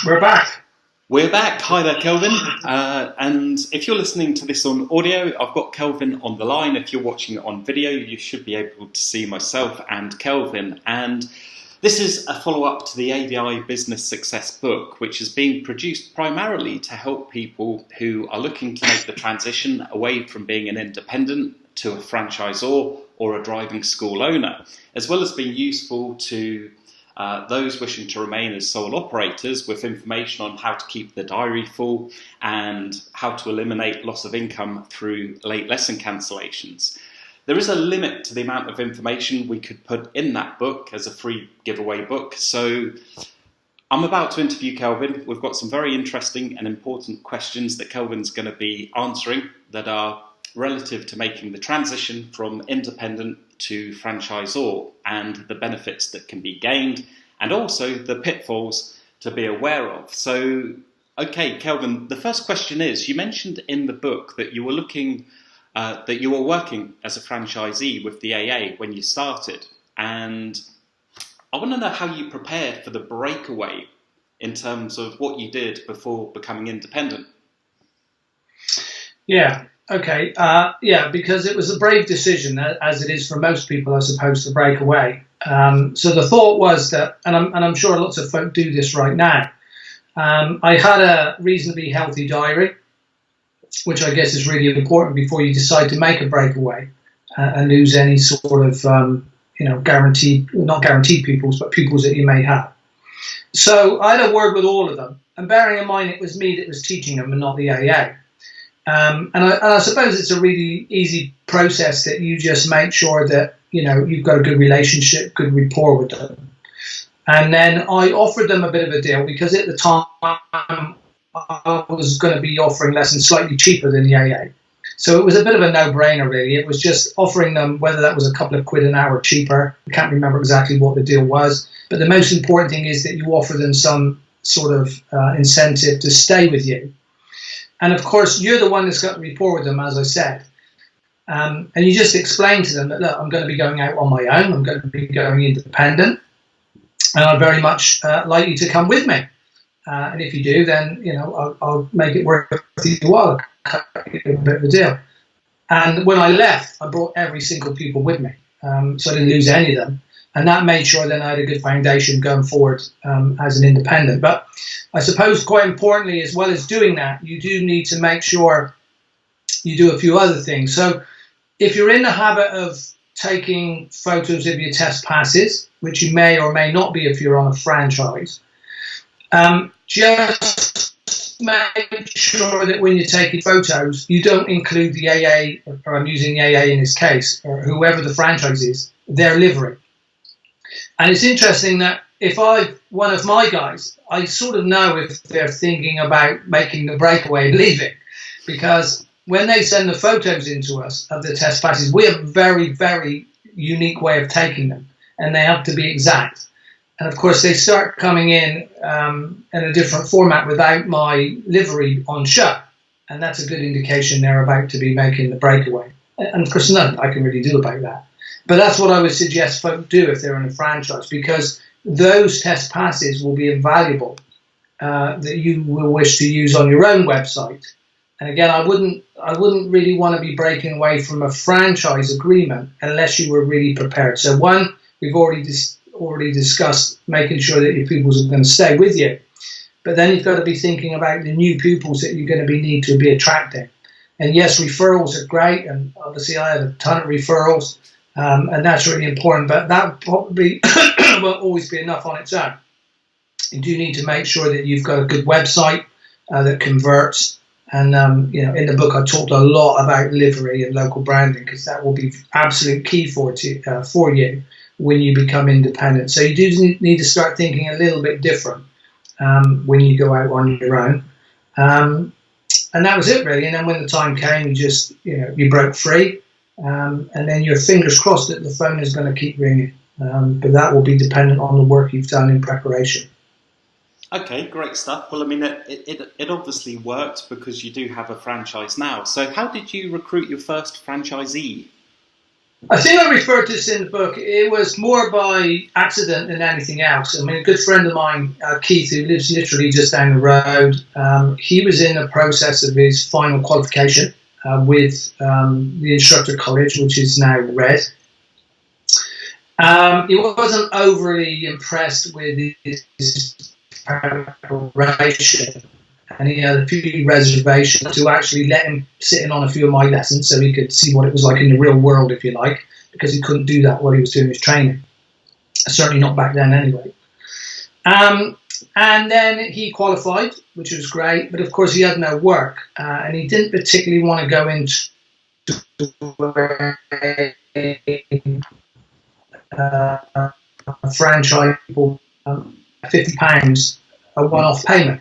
We're back. We're back. Hi there, Kelvin. And if you're listening to this on audio, I've got Kelvin on the line. If you're watching it on video, you should be able to see myself and Kelvin. And this is a follow-up to the ADI Business Success book, which is being produced primarily to help people who are looking to make the transition away from being an independent to a franchisor or a driving school owner, as well as being useful to those wishing to remain as sole operators with information on how to keep the diary full and how to eliminate loss of income through late lesson cancellations. There is a limit to the amount of information we could put in that book as a free giveaway book. So I'm about to interview Kelvin. We've got some very interesting and important questions that Kelvin's going to be answering that are relative to making the transition from independent to franchisor and the benefits that can be gained and also the pitfalls to be aware of. So, okay, Kelvin, the first question is, you mentioned in the book that you were that you were working as a franchisee with the AA when you started, and I want to know how you prepared for the breakaway in terms of what you did before becoming independent. Yeah. Okay. Because it was a brave decision, as it is for most people, I suppose, to break away. So the thought was that, and I'm sure lots of folk do this right now. I had a reasonably healthy diary, which I guess is really important before you decide to make a breakaway and lose any sort of, not guaranteed pupils, but pupils that you may have. So I had a word with all of them, and bearing in mind it was me that was teaching them and not the AA. And I suppose it's a really easy process that you just make sure that, you've got a good relationship, good rapport with them. And then I offered them a bit of a deal because at the time I was going to be offering lessons slightly cheaper than the AA. So it was a bit of a no-brainer, really. It was just offering them, whether that was a couple of quid an hour cheaper. I can't remember exactly what the deal was. But the most important thing is that you offer them some sort of incentive to stay with you. And of course, you're the one that's got the rapport with them, as I said. And you just explain to them that, look, I'm going to be going out on my own. I'm going to be going independent. And I'd very much like you to come with me. And if you do, then, I'll make it worth your while. I'll cut you a bit of a deal. And when I left, I brought every single pupil with me. So I didn't lose any of them. And that made sure then I had a good foundation going forward as an independent. But I suppose quite importantly, as well as doing that, you do need to make sure you do a few other things. So if you're in the habit of taking photos of your test passes, which you may or may not be if you're on a franchise, just make sure that when you're taking photos, you don't include the AA, or I'm using the AA in this case, or whoever the franchise is, their livery. And it's interesting that if one of my guys, I sort of know if they're thinking about making the breakaway and leaving, because when they send the photos into us of the test passes, we have a very, very unique way of taking them, and they have to be exact. And of course, they start coming in a different format without my livery on show, and that's a good indication they're about to be making the breakaway. And of course, nothing I can really do about that. But that's what I would suggest folk do if they're in a franchise, because those test passes will be invaluable that you will wish to use on your own website. And again, I wouldn't really want to be breaking away from a franchise agreement unless you were really prepared. So one, we've already discussed making sure that your pupils are going to stay with you. But then you've got to be thinking about the new pupils that you're going to need to be attracting. And yes, referrals are great, and obviously I had a ton of referrals. And that's really important, but that probably won't always be enough on its own. You do need to make sure that you've got a good website that converts. And, in the book, I talked a lot about livery and local branding because that will be absolute key for you when you become independent. So you do need to start thinking a little bit different when you go out on your own. And that was it, really. And then when the time came, you broke free. And then your fingers crossed that the phone is going to keep ringing. But that will be dependent on the work you've done in preparation. Okay, great stuff. Well, I mean, it obviously worked because you do have a franchise now. So how did you recruit your first franchisee? I think I referred to this in the book. It was more by accident than anything else. I mean, a good friend of mine, Keith, who lives literally just down the road, he was in the process of his final qualification with the instructor college, which is now Red. He wasn't overly impressed with his preparation, and he had a few reservations to actually let him sit in on a few of my lessons so he could see what it was like in the real world, if you like, because he couldn't do that while he was doing his training. Certainly not back then anyway. And then he qualified, which was great, but of course he had no work, and he didn't particularly want to go into a franchise for £50 a one-off payment.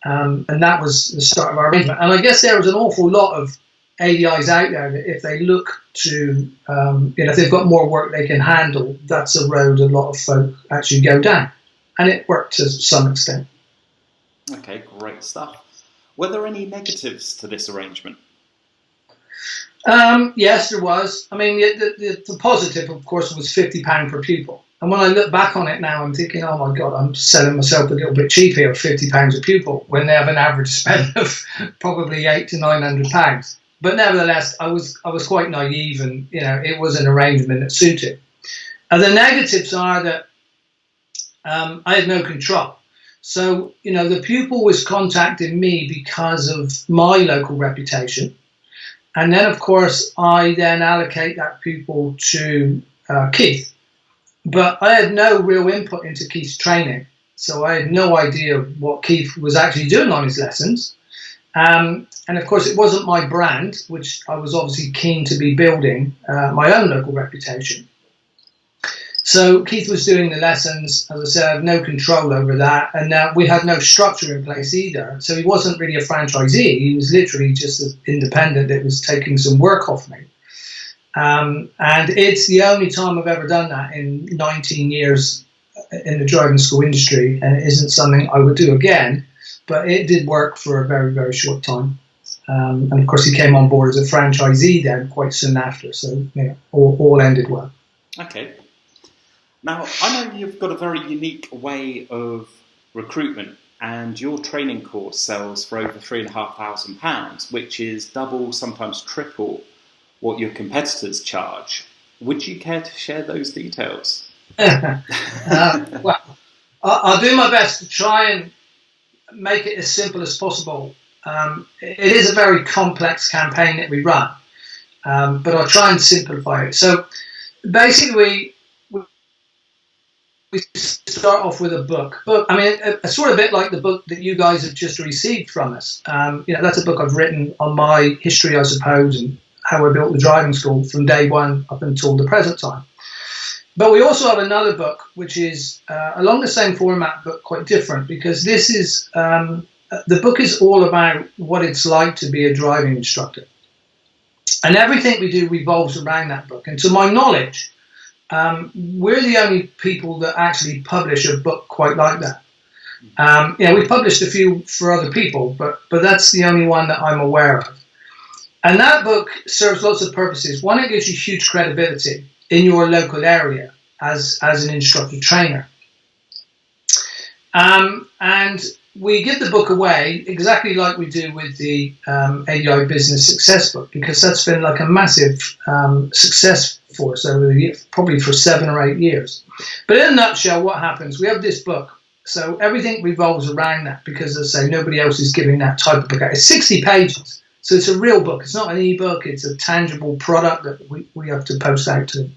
And that was the start of our arrangement. And I guess there was an awful lot of ADIs out there that if they look to, if they've got more work they can handle, that's a road a lot of folk actually go down. And it worked to some extent. Okay, great stuff. Were there any negatives to this arrangement? Yes, there was. I mean, the positive, of course, was £50 per pupil. And when I look back on it now, I'm thinking, oh my God, I'm selling myself a little bit cheap here, £50 a pupil, when they have an average spend of probably £800 to £900. But nevertheless, I was quite naive, and it was an arrangement that suited. And the negatives are that I had no control. So the pupil was contacting me because of my local reputation, and then of course I then allocate that pupil to Keith. But I had no real input into Keith's training, so I had no idea what Keith was actually doing on his lessons. And of course, it wasn't my brand, which I was obviously keen to be building, my own local reputation. So Keith was doing the lessons, as I said, I have no control over that, and we had no structure in place either. So he wasn't really a franchisee, he was literally just an independent that was taking some work off me. And it's the only time I've ever done that in 19 years in the driving school industry, and it isn't something I would do again, but it did work for a very, very short time. And of course, he came on board as a franchisee then quite soon after, so all ended well. Okay. Now, I know you've got a very unique way of recruitment, and your training course sells for over £3,500, which is double, sometimes triple, what your competitors charge. Would you care to share those details? Well, I'll do my best to try and make it as simple as possible. It is a very complex campaign that we run, but I'll try and simplify it. So basically, we start off with a book. I mean, a sort of bit like the book that you guys have just received from us. That's a book I've written on my history, I suppose, and how I built the driving school from day one up until the present time. But we also have another book, which is along the same format, but quite different, because this is, the book is all about what it's like to be a driving instructor. And everything we do revolves around that book. And to my knowledge, we're the only people that actually publish a book quite like that. We've published a few for other people, but that's the only one that I'm aware of. And that book serves lots of purposes. One, it gives you huge credibility in your local area as an instructor trainer. And we give the book away exactly like we do with the ADI Business Success book, because that's been like a massive success for us over the years, probably for 7 or 8 years. But in a nutshell, what happens? We have this book. So everything revolves around that, because as I say, nobody else is giving that type of book out. It's 60 pages. So it's a real book. It's not an e-book. It's a tangible product that we have to post out to.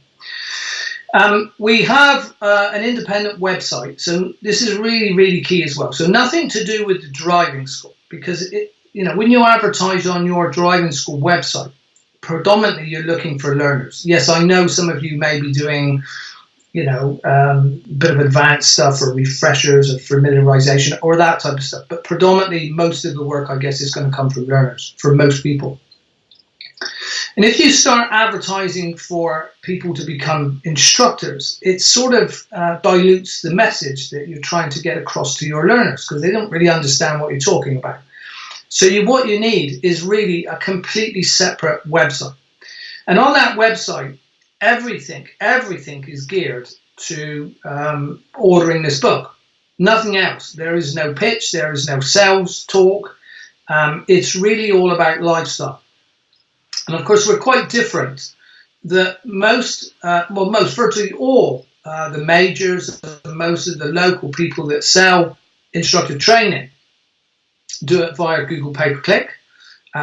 We have an independent website. So this is really, really key as well. So nothing to do with the driving school, because when you advertise on your driving school website, predominantly you're looking for learners. Yes, I know some of you may be doing a bit of advanced stuff or refreshers or familiarization or that type of stuff. But predominantly, most of the work, I guess, is going to come from learners, for most people. And if you start advertising for people to become instructors, it sort of dilutes the message that you're trying to get across to your learners, because they don't really understand what you're talking about. So what you need is really a completely separate website. And on that website, everything is geared to ordering this book. Nothing else. There is no pitch. There is no sales talk. It's really all about lifestyle. And of course, we're quite different. Virtually all the majors, most of the local people that sell instructor training do it via Google pay-per-click.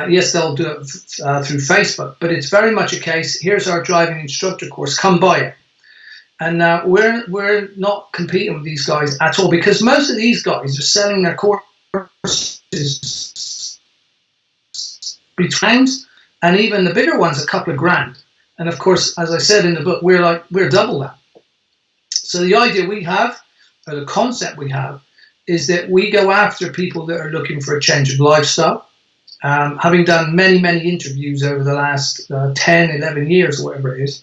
Yes, they'll do it through Facebook, but it's very much a case, here's our driving instructor course, come buy it. And we're not competing with these guys at all, because most of these guys are selling their courses between, and even the bigger ones, a couple of grand. And of course, as I said in the book, we're double that. So the idea we have, or the concept we have, is that we go after people that are looking for a change of lifestyle. Having done many, many interviews over the last 10, 11 years, or whatever it is,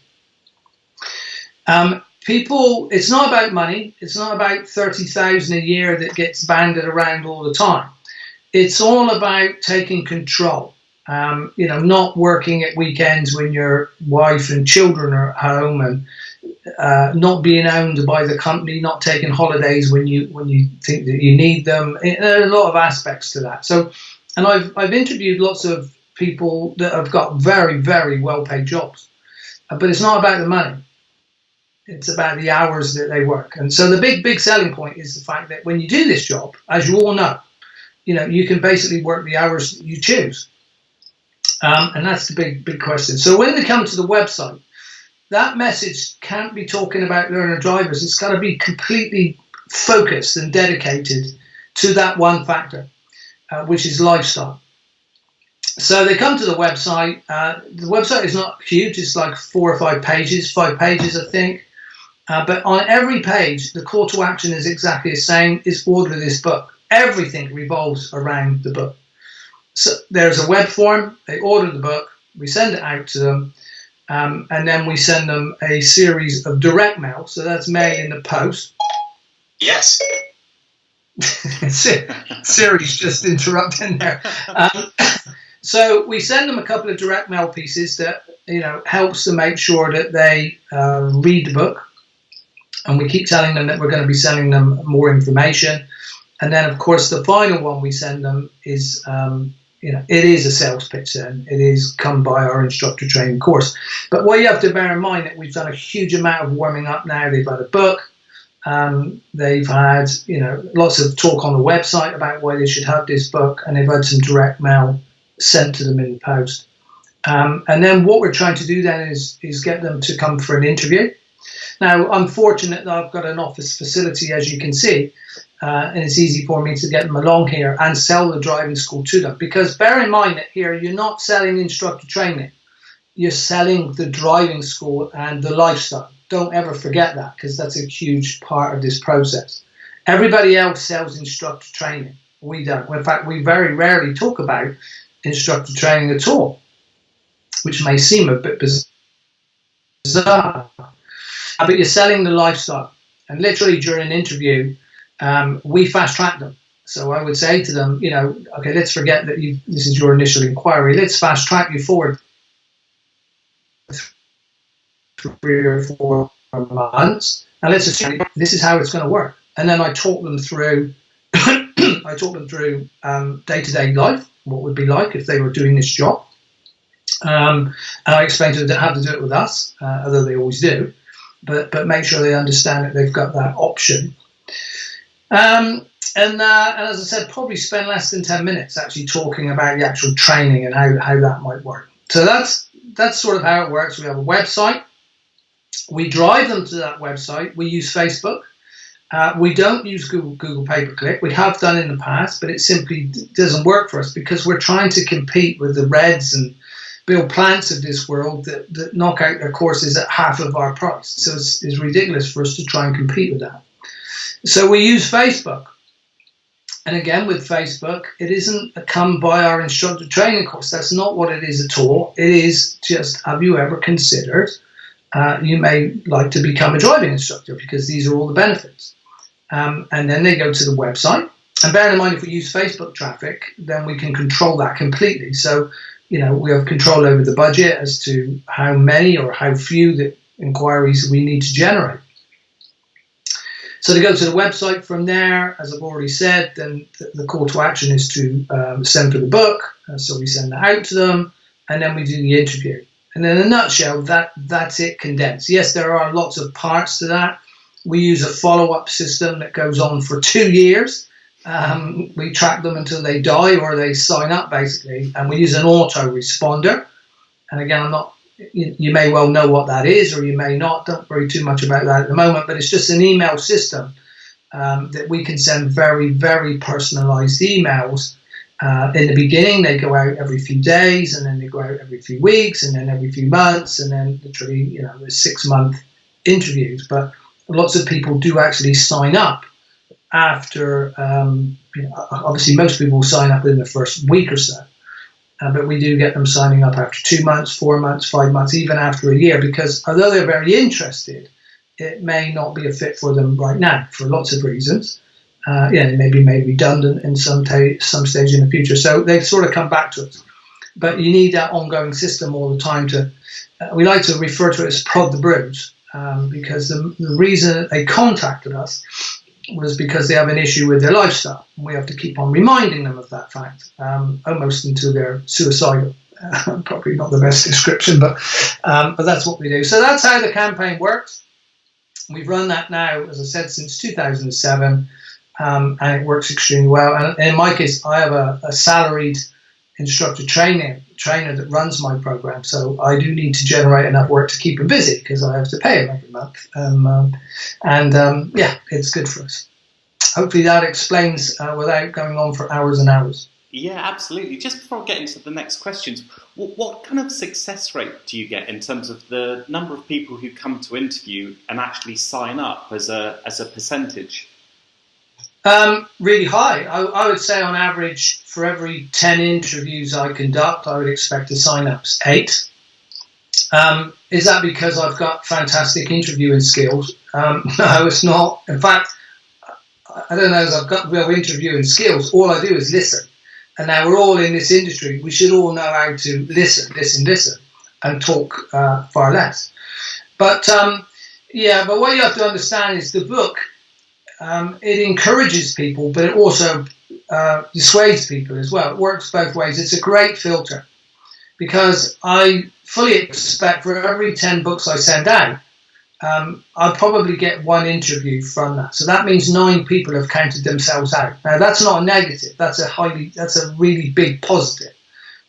people, it's not about money. It's not about 30,000 a year that gets banded around all the time. It's all about taking control. Not working at weekends when your wife and children are at home, and not being owned by the company, not taking holidays when you think that you need them. There are a lot of aspects to that. So, and I've interviewed lots of people that have got very, very well-paid jobs, but it's not about the money. It's about the hours that they work. And so the big selling point is the fact that when you do this job, as you all know, you can basically work the hours that you choose. And that's the big question. So when they come to the website, that message can't be talking about learner drivers. It's got to be completely focused and dedicated to that one factor, which is lifestyle. So they come to the website. The website is not huge. It's like 4 or 5 pages, 5 pages, I think. But on every page, the call to action is exactly the same. Is order this book. Everything revolves around the book. So there's a web form. They order the book. We send it out to them. And then we send them a series of direct mail. So that's mail in the post. Yes. Siri's just interrupting there. So we send them a couple of direct mail pieces that helps to make sure that they read the book, and we keep telling them that we're going to be sending them more information. And then, of course, the final one we send them is it is a sales pitch. Then it is come by our instructor training course. But what you have to bear in mind that we've done a huge amount of warming up now. They've had a book. They've had lots of talk on the website about why they should have this book, and they've had some direct mail sent to them in the post. And then what we're trying to do then is get them to come for an interview. Now, I'm fortunate that I've got an office facility, as you can see, and it's easy for me to get them along here and sell the driving school to them. Because bear in mind that here you're not selling instructor training, you're selling the driving school and the lifestyle. Don't ever forget that, because that's a huge part of this process. Everybody else sells instructor training. We don't. In fact, we very rarely talk about instructor training at all, which may seem a bit bizarre. But you're selling the lifestyle. And literally during an interview, we fast track them. So I would say to them, okay, let's forget that this is your initial inquiry. Let's fast track you forward 3 or 4 months, and let's assume this is how it's going to work. And then I talk them through day-to-day life, what would be like if they were doing this job. And I explain to them how to do it with us, although they always do, but make sure they understand that they've got that option. And as I said, probably spend less than 10 minutes actually talking about the actual training and how that might work. So that's sort of how it works. We have a website. We drive them to that website. We use Facebook. We don't use Google pay-per-click. We have done in the past, but it simply doesn't work for us because we're trying to compete with the Reds and Bill Plants of this world that knock out their courses at half of our price. So it's ridiculous for us to try and compete with that. So we use Facebook. And again, with Facebook, it isn't a come by our instructor training course. That's not what it is at all. It is just, have you ever considered you may like to become a driving instructor, because these are all the benefits. And then they go to the website. And bear in mind, if we use Facebook traffic, then we can control that completely. So, we have control over the budget as to how many or how few that inquiries we need to generate. So they go to the website from there. As I've already said, then the call to action is to send for the book. So we send that out to them, and then we do the interview. And in a nutshell, that's it condensed. Yes, there are lots of parts to that. We use a follow-up system that goes on for 2 years. We track them until they die or they sign up, basically. And we use an autoresponder. And again, you may well know what that is, or you may not. Don't worry too much about that at the moment. But it's just an email system that we can send very, very personalized emails. In the beginning, they go out every few days, and then they go out every few weeks, and then every few months, and then literally, there's 6-month interviews. But lots of people do actually sign up after. Obviously, most people sign up in the first week or so, but we do get them signing up after 2 months, 4 months, 5 months, even after a year. Because although they're very interested, it may not be a fit for them right now for lots of reasons. They may be made redundant in some stage in the future. So they sort of come back to us. But you need that ongoing system all the time to, we like to refer to it as prod the bruise, because the reason that they contacted us was because they have an issue with their lifestyle. And we have to keep on reminding them of that fact, almost until they're suicidal. Probably not the best description, but that's what we do. So that's how the campaign works. We've run that now, as I said, since 2007. And it works extremely well. And in my case, I have a salaried instructor trainer that runs my program, so I do need to generate enough work to keep him busy because I have to pay him every month. It's good for us. Hopefully that explains without going on for hours and hours. Yeah, absolutely. Just before I get into the next questions, what kind of success rate do you get in terms of the number of people who come to interview and actually sign up as a percentage? Really high. I would say on average, for every 10 interviews I conduct, I would expect to sign up 8. Is that because I've got fantastic interviewing skills? No, it's not. In fact, I don't know if I've got real interviewing skills. All I do is listen. And now we're all in this industry. We should all know how to listen, and talk far less. But what you have to understand is the book, it encourages people, but it also dissuades people as well. It works both ways. It's a great filter because I fully expect for every 10 books I send out, I'll probably get 1 interview from that. So that means 9 people have counted themselves out. Now that's not a negative. That's a really big positive,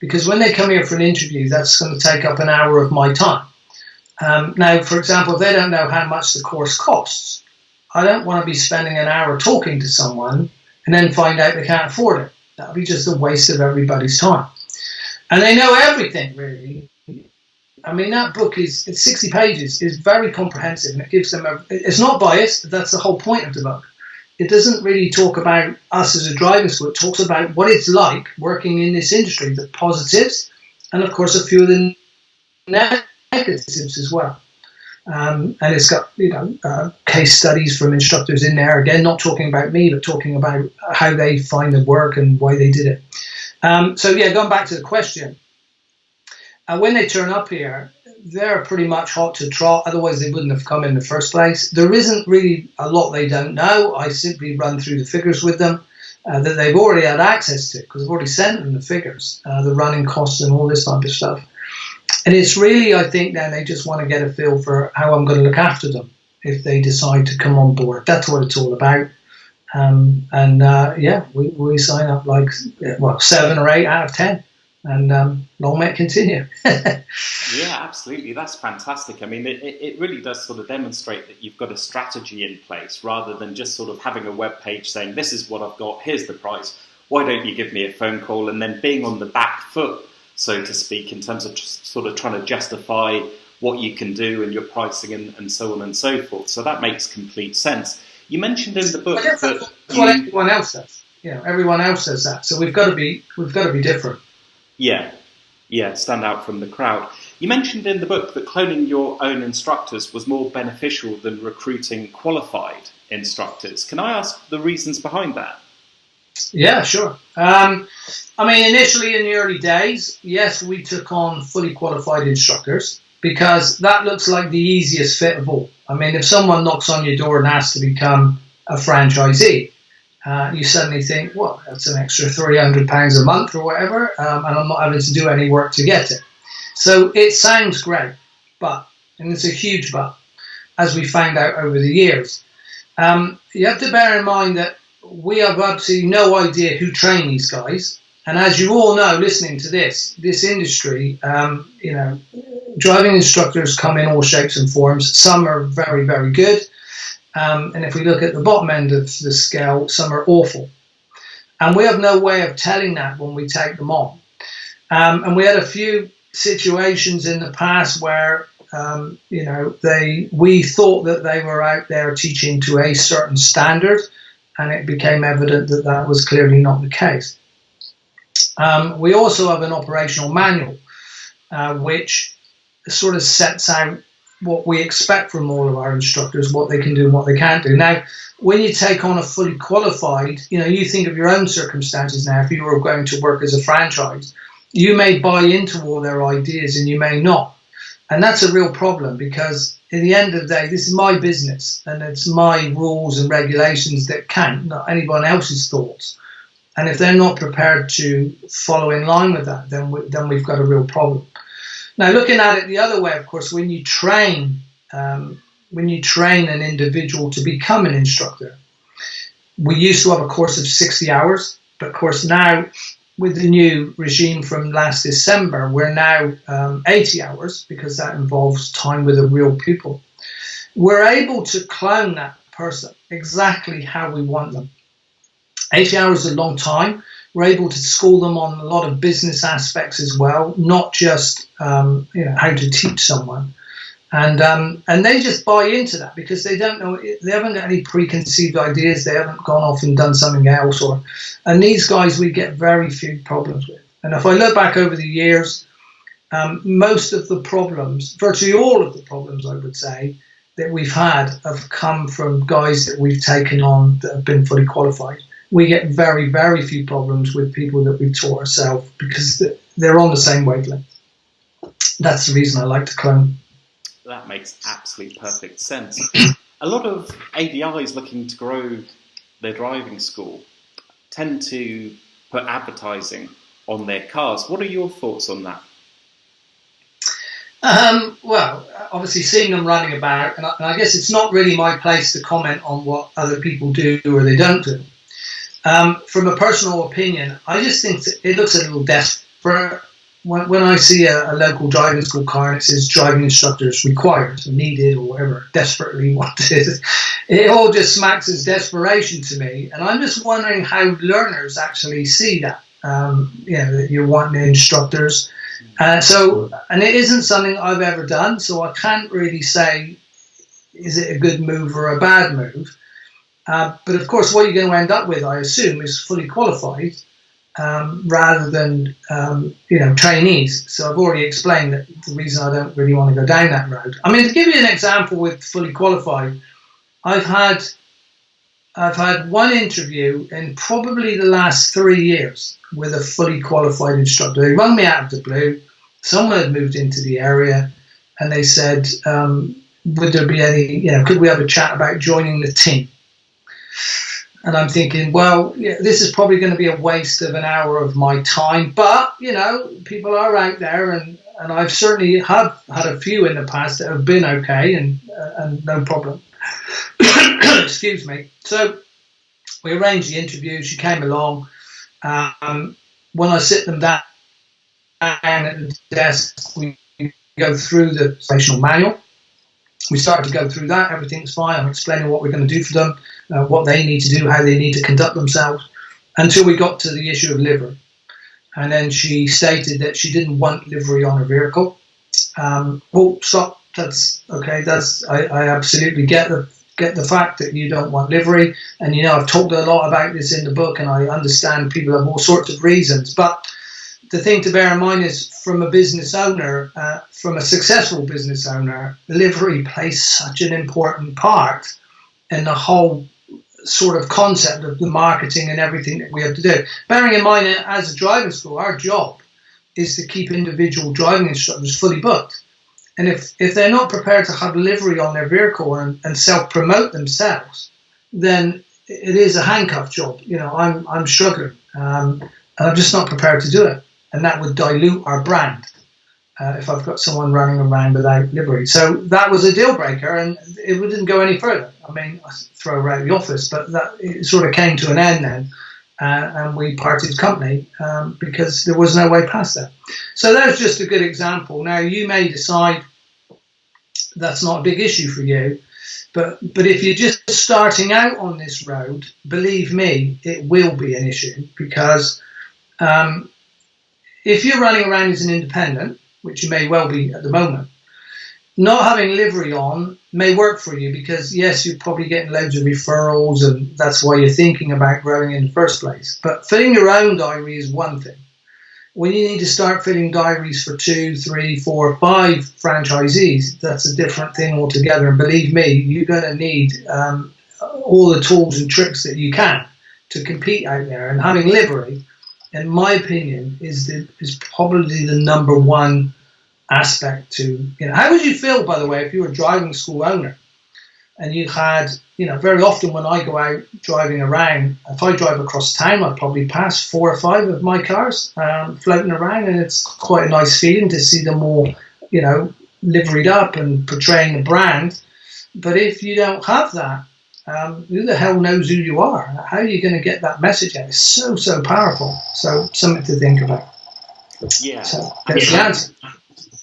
because when they come here for an interview, that's going to take up an hour of my time. Now, for example, if they don't know how much the course costs, I don't want to be spending an hour talking to someone and then find out they can't afford it. That would be just a waste of everybody's time. And they know everything, really. I mean, that book it's 60 pages, is very comprehensive, and it gives them it's not biased. That's the whole point of the book. It doesn't really talk about us as a driving school. It talks about what it's like working in this industry, the positives, and of course a few of the negatives as well. And it's got case studies from instructors in there. Again, not talking about me, but talking about how they find the work and why they did it. Going back to the question, when they turn up here, they're pretty much hot to trot. Otherwise, they wouldn't have come in the first place. There isn't really a lot they don't know. I simply run through the figures with them that they've already had access to, because I've already sent them the figures, the running costs and all this type of stuff. And it's really, I think, then they just want to get a feel for how I'm going to look after them if they decide to come on board. That's what it's all about. We sign up 7 or 8 out of 10. And long may it continue. Yeah, absolutely. That's fantastic. I mean, it really does sort of demonstrate that you've got a strategy in place rather than just sort of having a web page saying, this is what I've got, here's the price. Why don't you give me a phone call? And then being on the back foot, so to speak, in terms of sort of trying to justify what you can do and your pricing and so on and so forth. So that makes complete sense. You mentioned in the book that that's what everyone else does. Everyone else does that. So we've got to be different. Yeah, stand out from the crowd. You mentioned in the book that cloning your own instructors was more beneficial than recruiting qualified instructors. Can I ask the reasons behind that? Yeah, sure. Initially in the early days, yes, we took on fully qualified instructors because that looks like the easiest fit of all. I mean, if someone knocks on your door and asks to become a franchisee, you suddenly think, well, that's an extra £300 a month or whatever, and I'm not having to do any work to get it. So it sounds great, and it's a huge but, as we found out over the years. You have to bear in mind that we have absolutely no idea who trained these guys. And as you all know, listening to this industry, driving instructors come in all shapes and forms. Some are very, very good. And if we look at the bottom end of the scale, some are awful. And we have no way of telling that when we take them on. And we had a few situations in the past where, we thought that they were out there teaching to a certain standard, and it became evident that that was clearly not the case. We also have an operational manual, which sort of sets out what we expect from all of our instructors, what they can do and what they can't do. Now, when you take on a fully qualified, you think of your own circumstances now. If you were going to work as a franchise, you may buy into all their ideas and you may not. And that's a real problem, because at the end of the day, this is my business and it's my rules and regulations that count, not anyone else's thoughts. And if they're not prepared to follow in line with that, then we've got a real problem. Now, looking at it the other way, of course, when you train an individual to become an instructor, we used to have a course of 60 hours, but of course now with the new regime from last December, we're now 80 hours, because that involves time with a real pupil. We're able to clone that person exactly how we want them. 80 hours is a long time. We're able to school them on a lot of business aspects as well, not just how to teach someone. And they just buy into that, because they don't know, they haven't got any preconceived ideas, they haven't gone off and done something else. And these guys we get very few problems with. And if I look back over the years, most of the problems, virtually all of the problems I would say, that we've had have come from guys that we've taken on that have been fully qualified. We get very, very few problems with people that we've taught ourselves, because they're on the same wavelength. That's the reason I like to clone. That makes absolute perfect sense. A lot of ADIs looking to grow their driving school tend to put advertising on their cars. What are your thoughts on that? Well, obviously seeing them running about, and I guess it's not really my place to comment on what other people do or they don't do. From a personal opinion, I just think that it looks a little desperate. When I see a local driving school car and it says driving instructors required, or needed, or whatever, desperately wanted, it all just smacks of desperation to me. And I'm just wondering how learners actually see that. That you're wanting instructors. And it isn't something I've ever done, so I can't really say, is it a good move or a bad move? But of course, what you're going to end up with, I assume, is fully qualified rather than trainees. So I've already explained that the reason I don't really want to go down that road. I mean, to give you an example with fully qualified, I've had one interview in probably the last 3 years with a fully qualified instructor. They rang me out of the blue. Someone had moved into the area, and they said, "Would there be any? Could we have a chat about joining the team?" And I'm thinking, well, this is probably going to be a waste of an hour of my time. But, people are out there, and I've certainly have had a few in the past that have been okay and no problem. Excuse me. So we arranged the interview. She came along. When I sit them down at the desk, we go through the operational manual. We started to go through that. Everything's fine. I'm explaining what we're going to do for them, what they need to do, how they need to conduct themselves, until we got to the issue of livery. And then she stated that she didn't want livery on her vehicle. Oh, stop. That's okay. I absolutely get the fact that you don't want livery. And, I've talked a lot about this in the book, and I understand people have all sorts of reasons. But the thing to bear in mind is, from a business owner, from a successful business owner, livery plays such an important part in the whole sort of concept of the marketing and everything that we have to do. Bearing in mind, as a driving school, our job is to keep individual driving instructors fully booked. And if they're not prepared to have livery on their vehicle and self-promote themselves, then it is a handcuff job. I'm struggling, and I'm just not prepared to do it. And that would dilute our brand if I've got someone running around without livery. So that was a deal breaker, and it didn't go any further. I mean, I throw her out of the office, but it sort of came to an end then. And we parted company because there was no way past that. So that's just a good example. Now, you may decide that's not a big issue for you, but if you're just starting out on this road, believe me, it will be an issue, because if you're running around as an independent, which you may well be at the moment, not having livery on may work for you, because yes, you're probably getting loads of referrals, and that's why you're thinking about growing in the first place. But filling your own diary is one thing. When you need to start filling diaries for 2, 3, 4, 5 franchisees, that's a different thing altogether. And believe me, you're going to need all the tools and tricks that you can to compete out there. And having livery, in my opinion, is probably the number one aspect to, how would you feel, by the way, if you were a driving school owner and you had, very often when I go out driving around, if I drive across town, I'd probably pass 4 or 5 of my cars floating around, and it's quite a nice feeling to see them all, liveried up and portraying the brand. But if you don't have that, who the hell knows who you are? How are you going to get that message out? It's so powerful. So something to think about. Yeah. So that's the answer.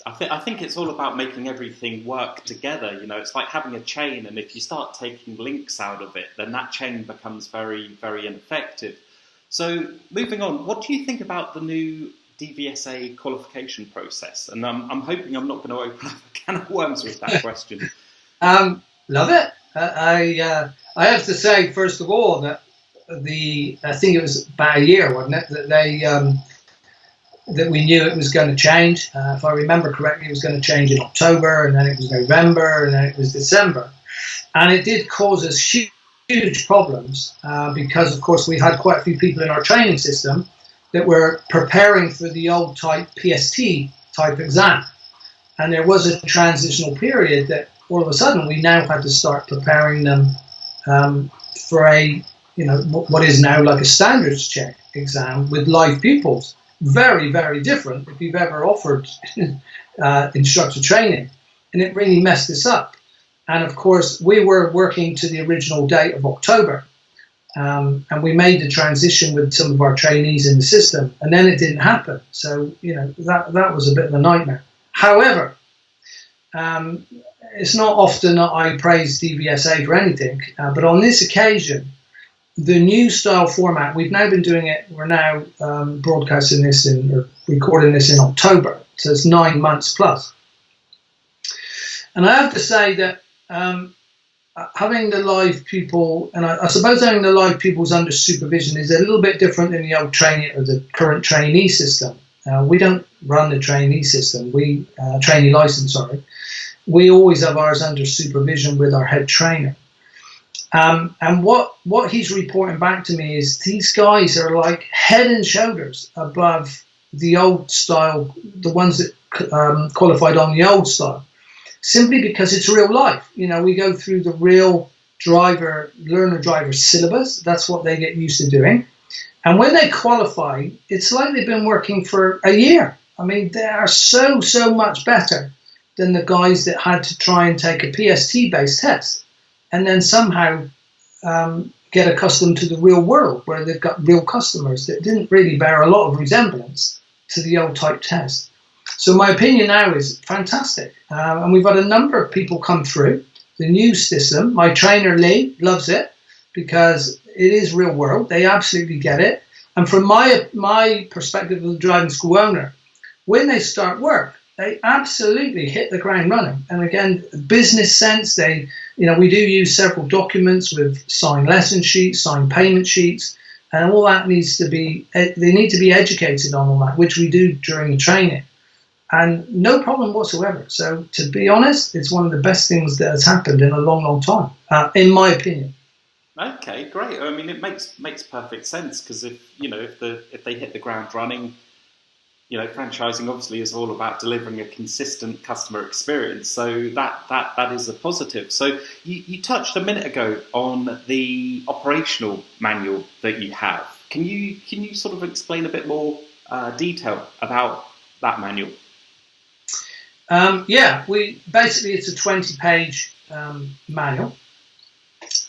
I think it's all about making everything work together. It's like having a chain, and if you start taking links out of it, then that chain becomes very, very ineffective. So moving on, what do you think about the new DVSA qualification process? And I'm hoping I'm not going to open up a can of worms with that question. Love it. I have to say, first of all, that I think it was about a year, wasn't it, that we knew it was going to change. If I remember correctly, it was going to change in October, and then it was November, and then it was December. And it did cause us huge problems because, of course, we had quite a few people in our training system that were preparing for the old type PST type exam. And there was a transitional period that all of a sudden we now had to start preparing them for a, what is now like a standards check exam with live pupils. Very, very different if you've ever offered instructor training. And it really messed us up. And of course, we were working to the original date of October. And we made the transition with some of our trainees in the system. And then it didn't happen. So, that was a bit of a nightmare. However, it's not often that I praise DVSA for anything. But on this occasion, the new style format, we've now been doing it, we're now broadcasting this or recording this in October, so it's 9 months plus. And I have to say that having the live pupil, and I suppose having the live pupils under supervision is a little bit different than the old training or the current trainee system. We don't run the trainee system, trainee license, sorry. We always have ours under supervision with our head trainer. And what he's reporting back to me is these guys are like head and shoulders above the old style, the ones that qualified on the old style, simply because it's real life. We go through the real learner driver syllabus. That's what they get used to doing. And when they qualify, it's like they've been working for a year. I mean, they are so much better than the guys that had to try and take a PST-based test and then somehow get accustomed to the real world where they've got real customers that didn't really bear a lot of resemblance to the old type test. So my opinion now is fantastic. And we've had a number of people come through the new system. My trainer, Lee, loves it because it is real world. They absolutely get it. And from my perspective as a driving school owner, when they start work, they absolutely hit the ground running. And again, business sense, we do use several documents with signed lesson sheets, signed payment sheets, and all that they need to be educated on all that, which we do during the training. And no problem whatsoever. So to be honest, it's one of the best things that has happened in a long time, in my opinion. Okay, great. I mean, it makes perfect sense because if they hit the ground running, franchising obviously is all about delivering a consistent customer experience. So that is a positive. So you touched a minute ago on the operational manual that you have. Can you sort of explain a bit more detail about that manual? It's a 20-page manual,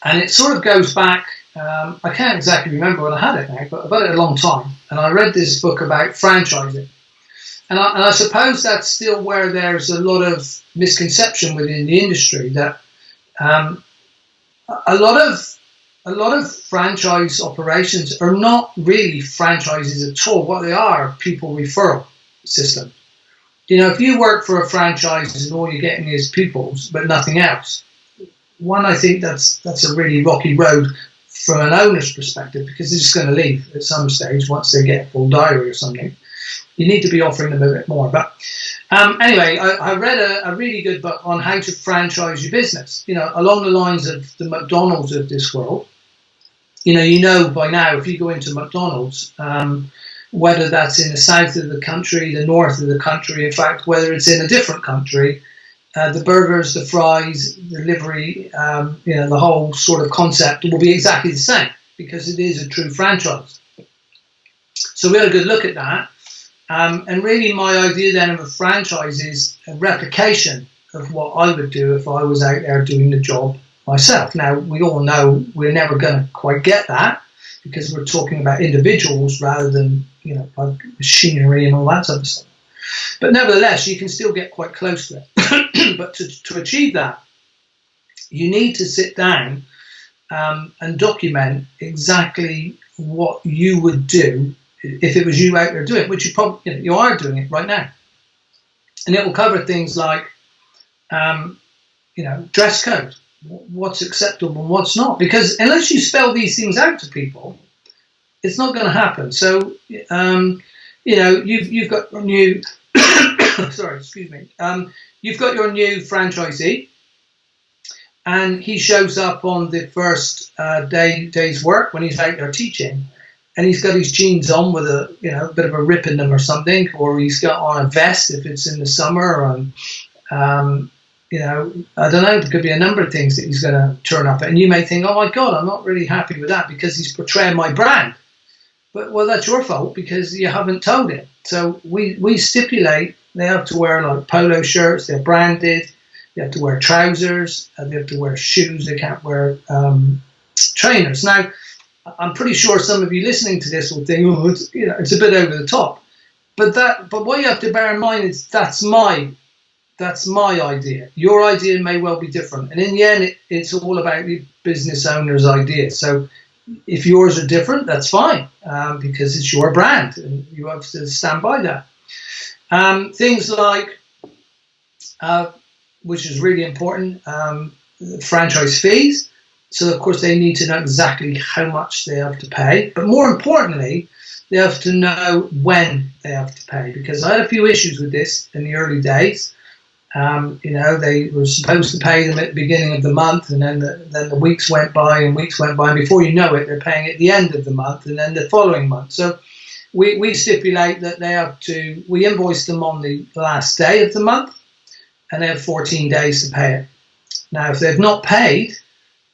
and it sort of goes back. I can't exactly remember when I had it now, but about a long time. And I read this book about franchising, and I suppose that's still where there's a lot of misconception within the industry that a lot of franchise operations are not really franchises at all. What they are people referral systems. If you work for a franchise and all you're getting is pupils but nothing else, I think that's a really rocky road from an owner's perspective, because they're just going to leave at some stage once they get a full diary or something. You need to be offering them a bit more. But anyway, I read a really good book on how to franchise your business, along the lines of the McDonald's of this world. By now, if you go into McDonald's, whether that's in the south of the country, the north of the country, in fact, whether it's in a different country, the burgers, the fries, the livery, the whole sort of concept will be exactly the same, because it is a true franchise. So we had a good look at that. And really my idea then of a franchise is a replication of what I would do if I was out there doing the job myself. Now, we all know we're never going to quite get that, because we're talking about individuals rather than, like machinery and all that sort of stuff. But nevertheless, you can still get quite close to it. But to achieve that, you need to sit down and document exactly what you would do if it was you out there doing it, which you are doing it right now. And it will cover things like, dress code, what's acceptable and what's not. Because unless you spell these things out to people, it's not going to happen. So, you've got your new, you've got your new franchisee, and he shows up on the first day's work when he's out there teaching, and he's got his jeans on with a bit of a rip in them or something, or he's got on a vest if it's in the summer, and I don't know, there could be a number of things that he's going to turn up at, and you may think, oh my God, I'm not really happy with that because he's portraying my brand. But, well, that's your fault because you haven't told it. So we stipulate they have to wear like polo shirts, they're branded, they have to wear trousers, they have to wear shoes, they can't wear trainers. Now, I'm pretty sure some of you listening to this will think, oh, it's a bit over the top. But what you have to bear in mind is that's my idea. Your idea may well be different. And in the end, it's all about the business owner's idea. So if yours are different, that's fine, because it's your brand and you have to stand by that. Things like, which is really important, franchise fees. So, of course, they need to know exactly how much they have to pay. But more importantly, they have to know when they have to pay. Because I had a few issues with this in the early days. They were supposed to pay them at the beginning of the month, and then the weeks went by, and before you know it, they're paying at the end of the month and then the following month. So we stipulate that we invoice them on the last day of the month, and they have 14 days to pay it. Now, if they've not paid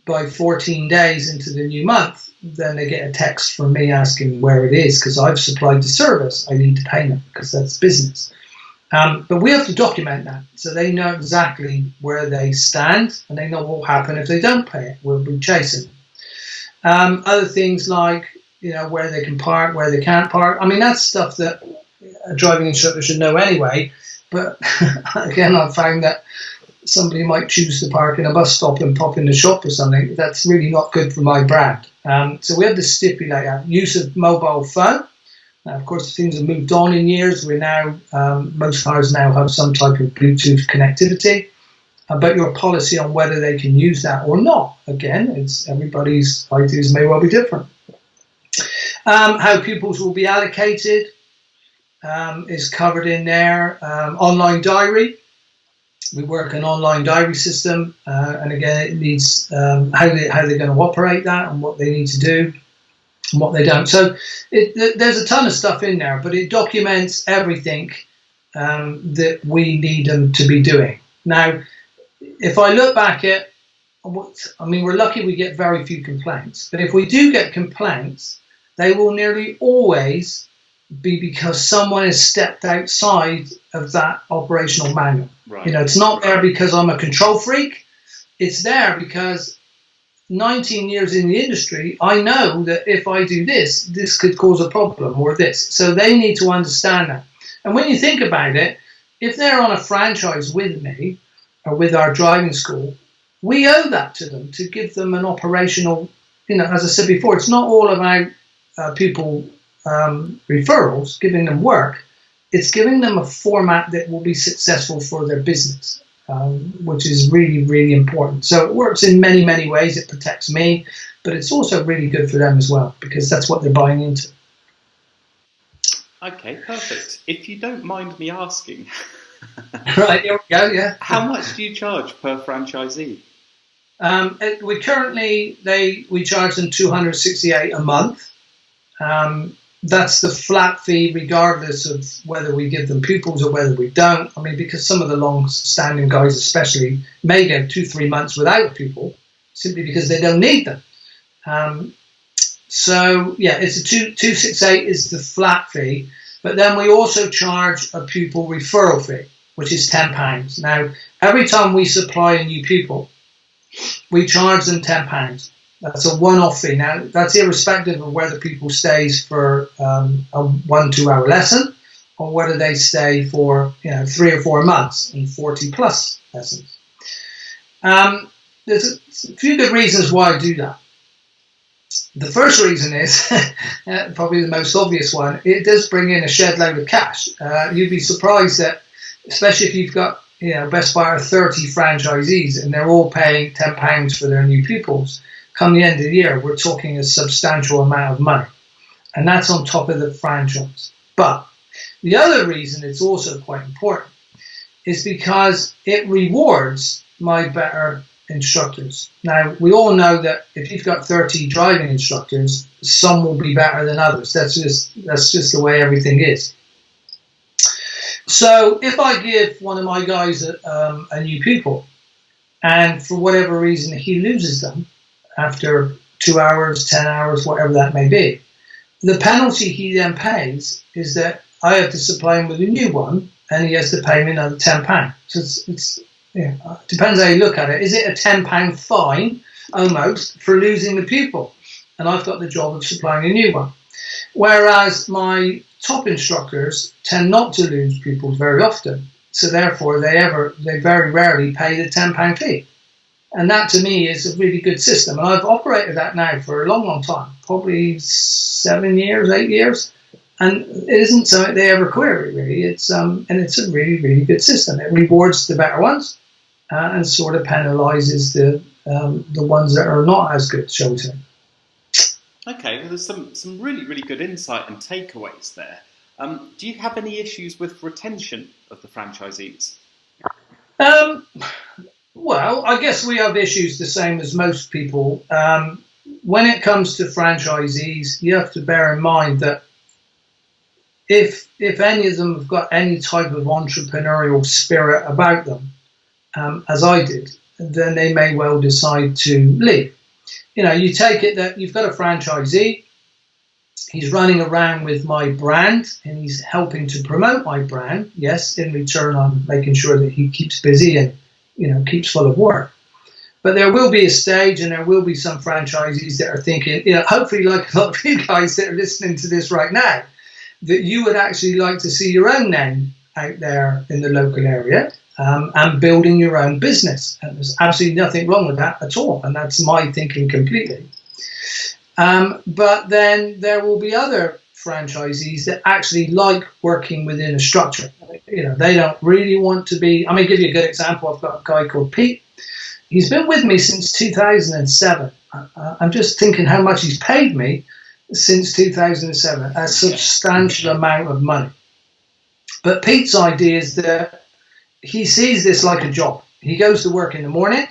by 14 days into the new month, then they get a text from me asking where it is, because I've supplied the service. I need to pay them because that's business. But we have to document that so they know exactly where they stand, and they know what will happen if they don't pay it. We'll be chasing them. Other things like, where they can park, where they can't park. I mean, that's stuff that a driving instructor should know anyway. But again, I've found that somebody might choose to park in a bus stop and pop in the shop or something. That's really not good for my brand. So we have to stipulate that. Use of mobile phone. Now, of course, things have moved on in years. Most cars now have some type of Bluetooth connectivity. But your policy on whether they can use that or not, again, it's everybody's ideas may well be different. How pupils will be allocated is covered in there. Online diary. We work an online diary system, and again, it needs how they're going to operate that and what they need to do. and what they don't. So there's a ton of stuff in there, but it documents everything that we need them to be doing. Now, if I look back at, we're lucky we get very few complaints, but if we do get complaints, they will nearly always be because someone has stepped outside of that operational manual. Right. It's not there because I'm a control freak. It's there because 19 years in the industry, I know that if I do this, this could cause a problem or this. So they need to understand that. And when you think about it, if they're on a franchise with me or with our driving school, we owe that to them to give them an operational, as I said before, it's not all about people referrals, giving them work. It's giving them a format that will be successful for their business, which is really, really important. So it works in many, many ways. It protects me, but it's also really good for them as well, because that's what they're buying into. Okay, perfect. If you don't mind me asking, right, here we go, yeah. How much do you charge per franchisee? We currently, we charge them $268 a month. That's the flat fee regardless of whether we give them pupils or whether we don't. Because some of the long-standing guys especially may go 2-3 months without a pupil simply because they don't need them. So yeah, it's a 268 is the flat fee, but then we also charge a pupil referral fee, which is £10. Now, every time we supply a new pupil, we charge them £10. That's a one-off fee. Now, that's irrespective of whether pupil stays for a 1-2 hour lesson or whether they stay for 3 or 4 months in 40 plus lessons. There's a few good reasons why I do that. The first reason is, probably the most obvious one, it does bring in a shed load of cash. You'd be surprised that, especially if you've got, best part of 30 franchisees and they're all paying £10 for their new pupils, come the end of the year, we're talking a substantial amount of money. And that's on top of the franchise. But the other reason it's also quite important is because it rewards my better instructors. Now, we all know that if you've got 30 driving instructors, some will be better than others. That's just the way everything is. So if I give one of my guys a new pupil, and for whatever reason he loses them after 2 hours, 10 hours, whatever that may be, the penalty he then pays is that I have to supply him with a new one, and he has to pay me another £10. So it depends how you look at it. Is it a £10 fine, almost, for losing the pupil? And I've got the job of supplying a new one. Whereas my top instructors tend not to lose pupils very often. So therefore, they very rarely pay the £10 fee. And that, to me, is a really good system. And I've operated that now for a long, long time, probably 7 years, 8 years. And it isn't something they ever query, really. It's a really, really good system. It rewards the better ones and sort of penalises the ones that are not as good, shall we say. Okay, well, there's some really, really good insight and takeaways there. Do you have any issues with retention of the franchisees? Well, I guess we have issues the same as most people. When it comes to franchisees, you have to bear in mind that if any of them have got any type of entrepreneurial spirit about them, as I did, then they may well decide to leave. You take it that you've got a franchisee, he's running around with my brand and he's helping to promote my brand. Yes, in return, I'm making sure that he keeps busy and, keeps full of work. But there will be a stage and there will be some franchisees that are thinking, hopefully like a lot of you guys that are listening to this right now, that you would actually like to see your own name out there in the local area and building your own business. And there's absolutely nothing wrong with that at all. And that's my thinking completely. But then there will be other franchisees that actually like working within a structure. They don't really want to be. I'm going to give you a good example. I've got a guy called Pete. He's been with me since 2007. I'm just thinking how much he's paid me since 2007, a substantial amount of money. But Pete's idea is that he sees this like a job. He goes to work in the morning.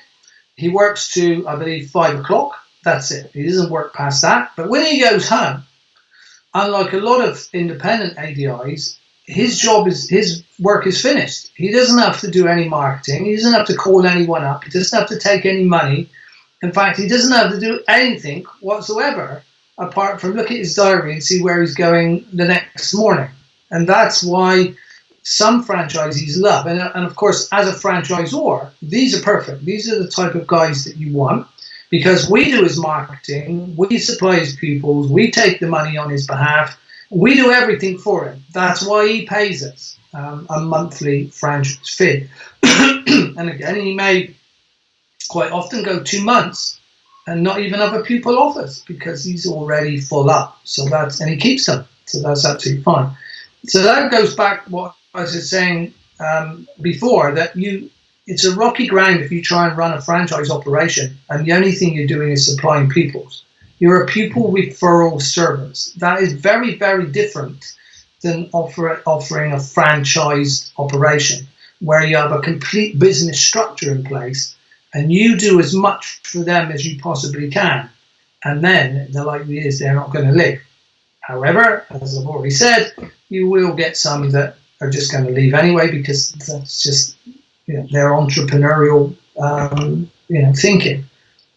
He works to, I believe, 5 o'clock. That's it. He doesn't work past that. But when he goes home, unlike a lot of independent ADIs, his work is finished. He doesn't have to do any marketing. He doesn't have to call anyone up. He doesn't have to take any money. In fact, he doesn't have to do anything whatsoever apart from look at his diary and see where he's going the next morning. And that's why some franchisees love. And of course, as a franchisor, these are perfect. These are the type of guys that you want, because we do his marketing, we supply his pupils, we take the money on his behalf, we do everything for him. That's why he pays us a monthly franchise fee. And again, he may quite often go 2 months and not even have a pupil office because he's already full up. And he keeps them. So that's absolutely fine. So that goes back to what I was saying before, that it's a rocky ground if you try and run a franchise operation and the only thing you're doing is supplying pupils. You're a pupil referral service. That is very, very different than offering a franchised operation where you have a complete business structure in place and you do as much for them as you possibly can. And then the likelihood is they're not going to leave. However, as I've already said, you will get some that are just going to leave anyway because that's just their entrepreneurial thinking.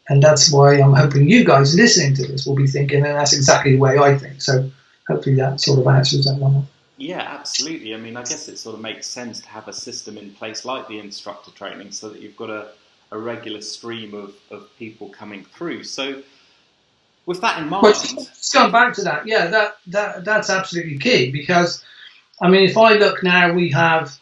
And that's why I'm hoping you guys listening to this will be thinking, and that's exactly the way I think. So hopefully that sort of answers that one. Yeah, absolutely. I mean, I guess it sort of makes sense to have a system in place like the instructor training so that you've got a regular stream of people coming through. So with that in mind... Well, just going back to that, yeah, that's absolutely key because, I mean, if I look now, we have,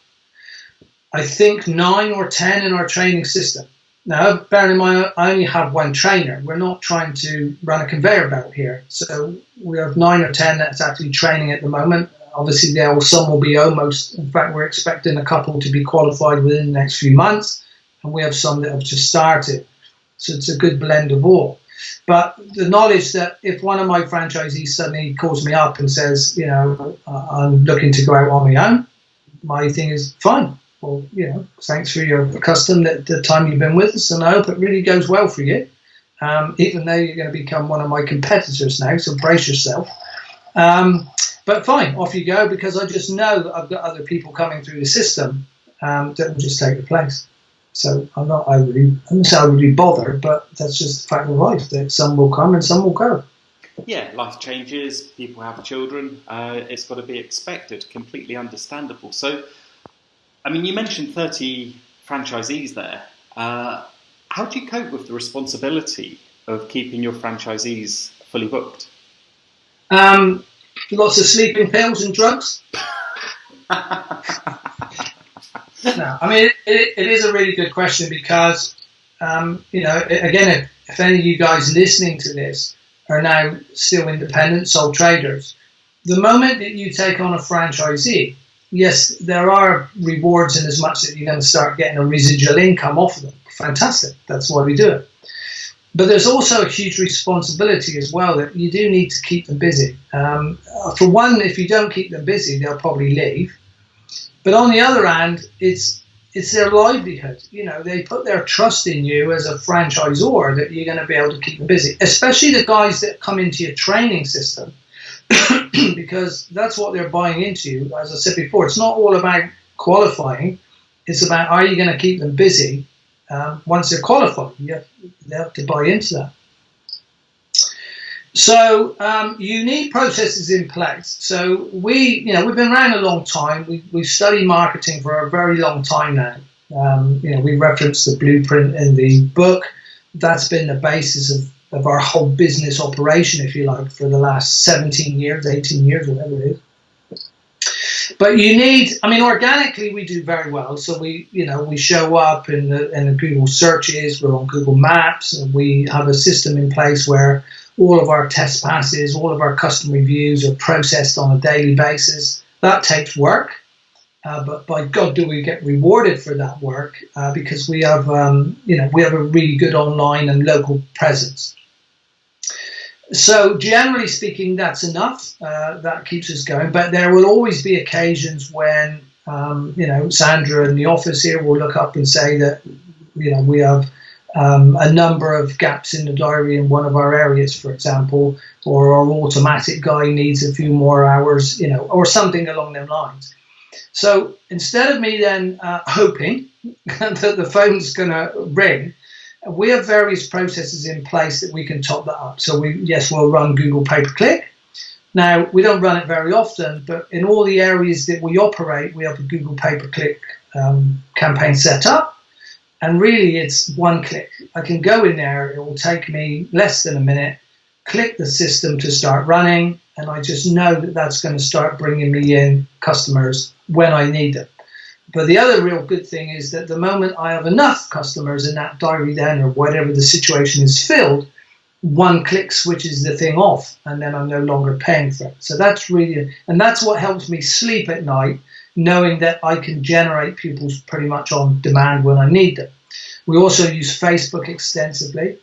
I think, 9 or 10 in our training system. Now, bearing in mind, I only have one trainer. We're not trying to run a conveyor belt here. So we have 9 or 10 that's actually training at the moment. Obviously, some will be almost, in fact, we're expecting a couple to be qualified within the next few months. And we have some that have just started. So it's a good blend of all. But the knowledge that if one of my franchisees suddenly calls me up and says, I'm looking to go out on my own, my thing is fine. Well, thanks for your custom, the time you've been with us, and I hope it really goes well for you. Even though you're going to become one of my competitors now, so brace yourself. But fine, off you go, because I just know that I've got other people coming through the system that will just take the place. So I'm not overly bothered, but that's just the fact of life, that some will come and some will go. Yeah, life changes, people have children, it's got to be expected, completely understandable. So, I mean, you mentioned 30 franchisees there. How do you cope with the responsibility of keeping your franchisees fully booked? Lots of sleeping pills and drugs. No, I mean, it is a really good question because, again, if any of you guys listening to this are now still independent sole traders, the moment that you take on a franchisee, yes, there are rewards in as much that you're going to start getting a residual income off of them. Fantastic. That's why we do it. But there's also a huge responsibility as well that you do need to keep them busy. For one, if you don't keep them busy, they'll probably leave. But on the other hand, it's their livelihood. They put their trust in you as a franchisor that you're going to be able to keep them busy, especially the guys that come into your training system. Because that's what they're buying into. As I said before, it's not all about qualifying. It's about, are you going to keep them busy once they're qualified? They have to buy into that. So you need processes in place. So we've been around a long time. We've studied marketing for a very long time now. We referenced the blueprint in the book. That's been the basis of our whole business operation, if you like, for the last 17 years, 18 years, whatever it is. But organically we do very well. So we show up in the Google searches, we're on Google Maps, and we have a system in place where all of our test passes, all of our custom reviews are processed on a daily basis. That takes work, but by God, do we get rewarded for that work because we have a really good online and local presence. So generally speaking, that's enough. That keeps us going. But there will always be occasions when, Sandra in the office here will look up and say that, we have a number of gaps in the diary in one of our areas, for example, or our automatic guy needs a few more hours, or something along them lines. So instead of me then hoping that the phone's going to ring, we have various processes in place that we can top that up. So we'll run Google pay-per-click. Now, we don't run it very often, but in all the areas that we operate, we have a Google pay-per-click campaign set up. And really, it's one click. I can go in there, it will take me less than a minute, click the system to start running, and I just know that that's going to start bringing me in customers when I need them. But the other real good thing is that the moment I have enough customers in that diary then, or whatever the situation is filled, one click switches the thing off, and then I'm no longer paying for it. So that's really, and that's what helps me sleep at night, knowing that I can generate pupils pretty much on demand when I need them. We also use Facebook extensively.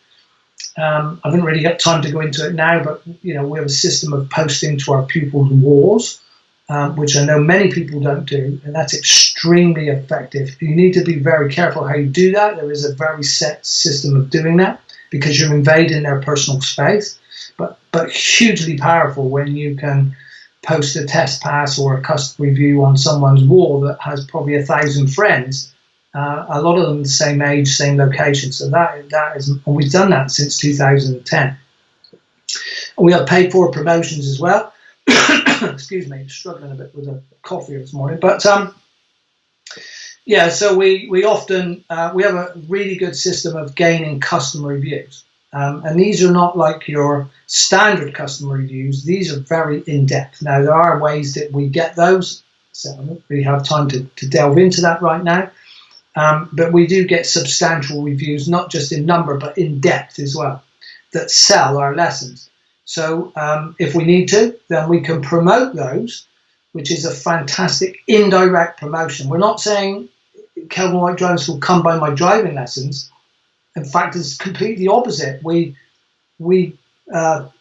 I haven't really got time to go into it now, but we have a system of posting to our pupils' walls, which I know many people don't do, and that's extremely effective. You need to be very careful how you do that. There is a very set system of doing that because you're invading their personal space, but hugely powerful when you can post a test pass or a custom review on someone's wall that has probably 1,000 friends, a lot of them the same age, same location. So that is, and we've done that since 2010. And we have paid for promotions as well. Excuse me, struggling a bit with a coffee this morning, but so we often we have a really good system of gaining customer reviews. And these are not like your standard customer reviews. These are very in-depth. Now, there are ways that we get those, so I don't really have time to delve into that right now. But we do get substantial reviews, not just in number, but in depth as well, that sell our lessons. So if we need to, then we can promote those, which is a fantastic indirect promotion. We're not saying Kelvin White Driving School come by my driving lessons. In fact, it's completely opposite. We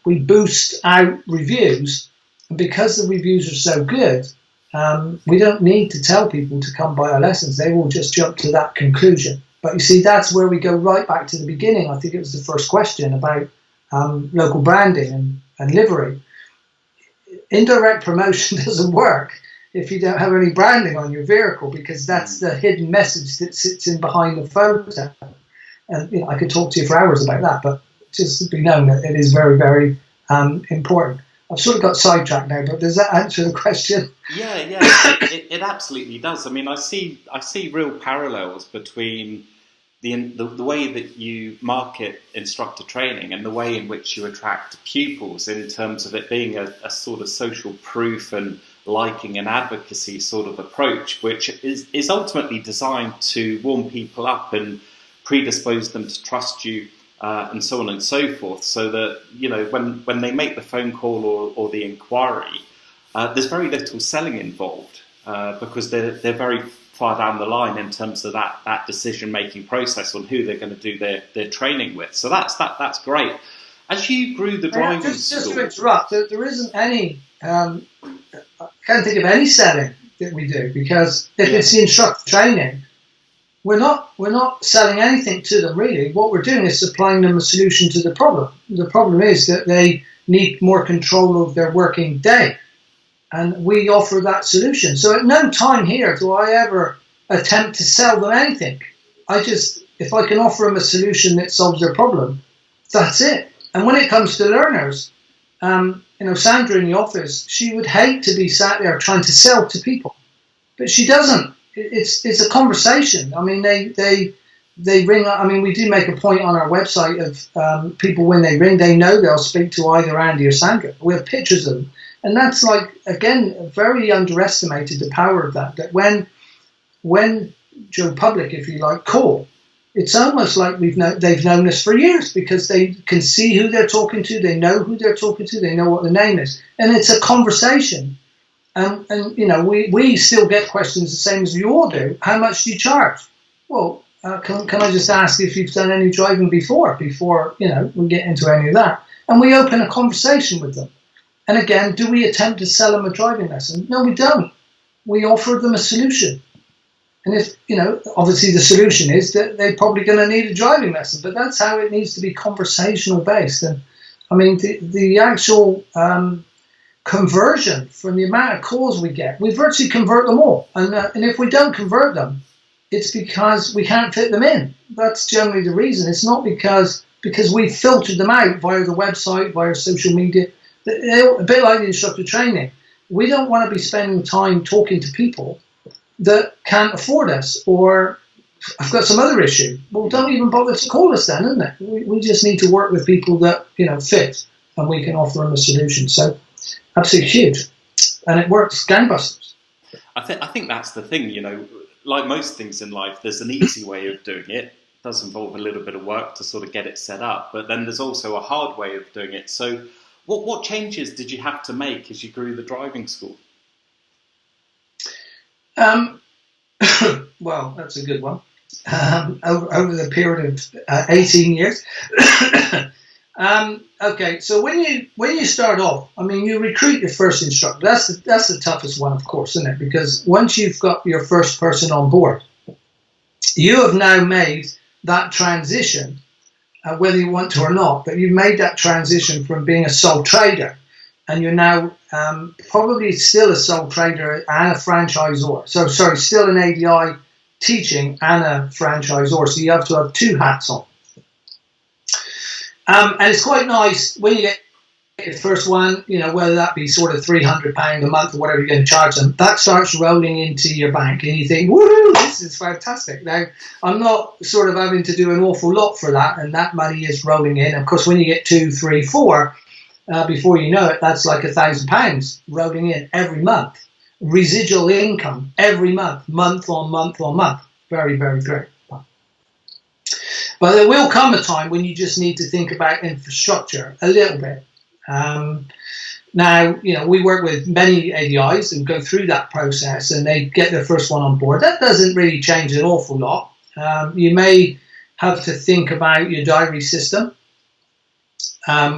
boost out reviews, and because the reviews are so good, we don't need to tell people to come by our lessons. They will just jump to that conclusion. But you see, that's where we go right back to the beginning. I think it was the first question about local branding and livery. Indirect promotion doesn't work if you don't have any branding on your vehicle, because that's the hidden message that sits in behind the photo. And I could talk to you for hours about that, but just to be known that it is very, very important. I've sort of got sidetracked now, but does that answer the question? Yeah, it absolutely does. I mean, I see real parallels between the way that you market instructor training and the way in which you attract pupils, in terms of it being a sort of social proof and liking and advocacy sort of approach, which is ultimately designed to warm people up and predispose them to trust you, and so on and so forth, so that when they make the phone call or the inquiry, there's very little selling involved, because they're very far down the line in terms of that decision making process on who they're going to do their training with. So that's great. As you grew the driving school, just to interrupt, there isn't any. I can't think of any selling that we do, because if it's the instructor training, we're not selling anything to them really. What we're doing is supplying them a solution to the problem. The problem is that they need more control of their working day, and we offer that solution. So at no time here do I ever attempt to sell them anything. If I can offer them a solution that solves their problem, that's it. And when it comes to learners, Sandra in the office, she would hate to be sat there trying to sell to people, but she doesn't. It's a conversation. I mean, they ring. I mean, we do make a point on our website of people, when they ring, they know they'll speak to either Andy or Sandra. We have pictures of them, and that's again, very underestimated the power of that. That when Joe Public, if you like, call, it's almost like they've known us for years, because they can see who they're talking to, they know who they're talking to, they know what the name is, and it's a conversation. And we still get questions the same as you all do. How much do you charge? Well, can I just ask if you've done any driving before we get into any of that? And we open a conversation with them. And again, do we attempt to sell them a driving lesson? No, we don't. We offer them a solution. And if, obviously the solution is that they're probably going to need a driving lesson, but that's how it needs to be conversational based. And I mean, the actual conversion from the amount of calls we get, we virtually convert them all. And if we don't convert them, it's because we can't fit them in. That's generally the reason. It's not because we filtered them out via the website, via social media. A bit like the instructor training. We don't want to be spending time talking to people that can't afford us, or I've got some other issue. Well, don't even bother to call us then, isn't it? We just need to work with people that fit, and we can offer them a solution. So, absolutely huge, and it works gangbusters. I think that's the thing. Like most things in life, there's an easy way of doing it. It does involve a little bit of work to sort of get it set up, but then there's also a hard way of doing it. So, what changes did you have to make as you grew the driving school? Well, that's a good one. Over the period of 18 years. Okay, so when you start off, I mean, you recruit your first instructor. That's the toughest one, of course, isn't it? Because once you've got your first person on board, you have now made that transition, whether you want to or not, but you've made that transition from being a sole trader, and you're now probably still a sole trader and a franchisor. So, sorry, still an ADI teaching and a franchisor. So you have to have two hats on. And it's quite nice when you get your first one, whether that be sort of £300 a month or whatever you're going to charge them, that starts rolling into your bank and you think, woohoo, this is fantastic. Now, I'm not sort of having to do an awful lot for that, and that money is rolling in. Of course, when you get 2, 3, 4, before you know it, that's like £1,000 rolling in every month. Residual income every month on month on month. Very, very great. But there will come a time when you just need to think about infrastructure a little bit. Now, we work with many ADIs and go through that process, and they get their first one on board. That doesn't really change an awful lot. You may have to think about your diary system.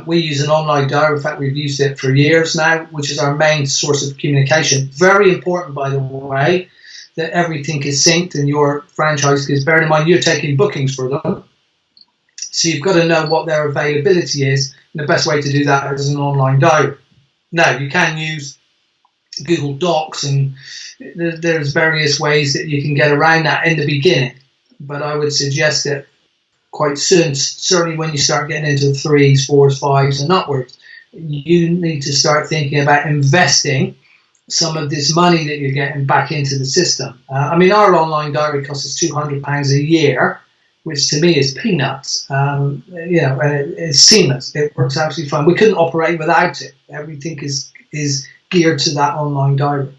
We use an online diary. In fact, we've used it for years now, which is our main source of communication. Very important, by the way, that everything is synced in your franchise, because bear in mind, you're taking bookings for them. So you've got to know what their availability is. And the best way to do that is an online diary. Now, you can use Google Docs, and there's various ways that you can get around that in the beginning. But I would suggest that quite soon, certainly when you start getting into 3s, 4s, 5s and upwards, you need to start thinking about investing some of this money that you're getting back into the system. I mean, our online diary costs us £200 a year, which to me is peanuts. And it's seamless. It works absolutely fine. We couldn't operate without it. Everything is geared to that online diary.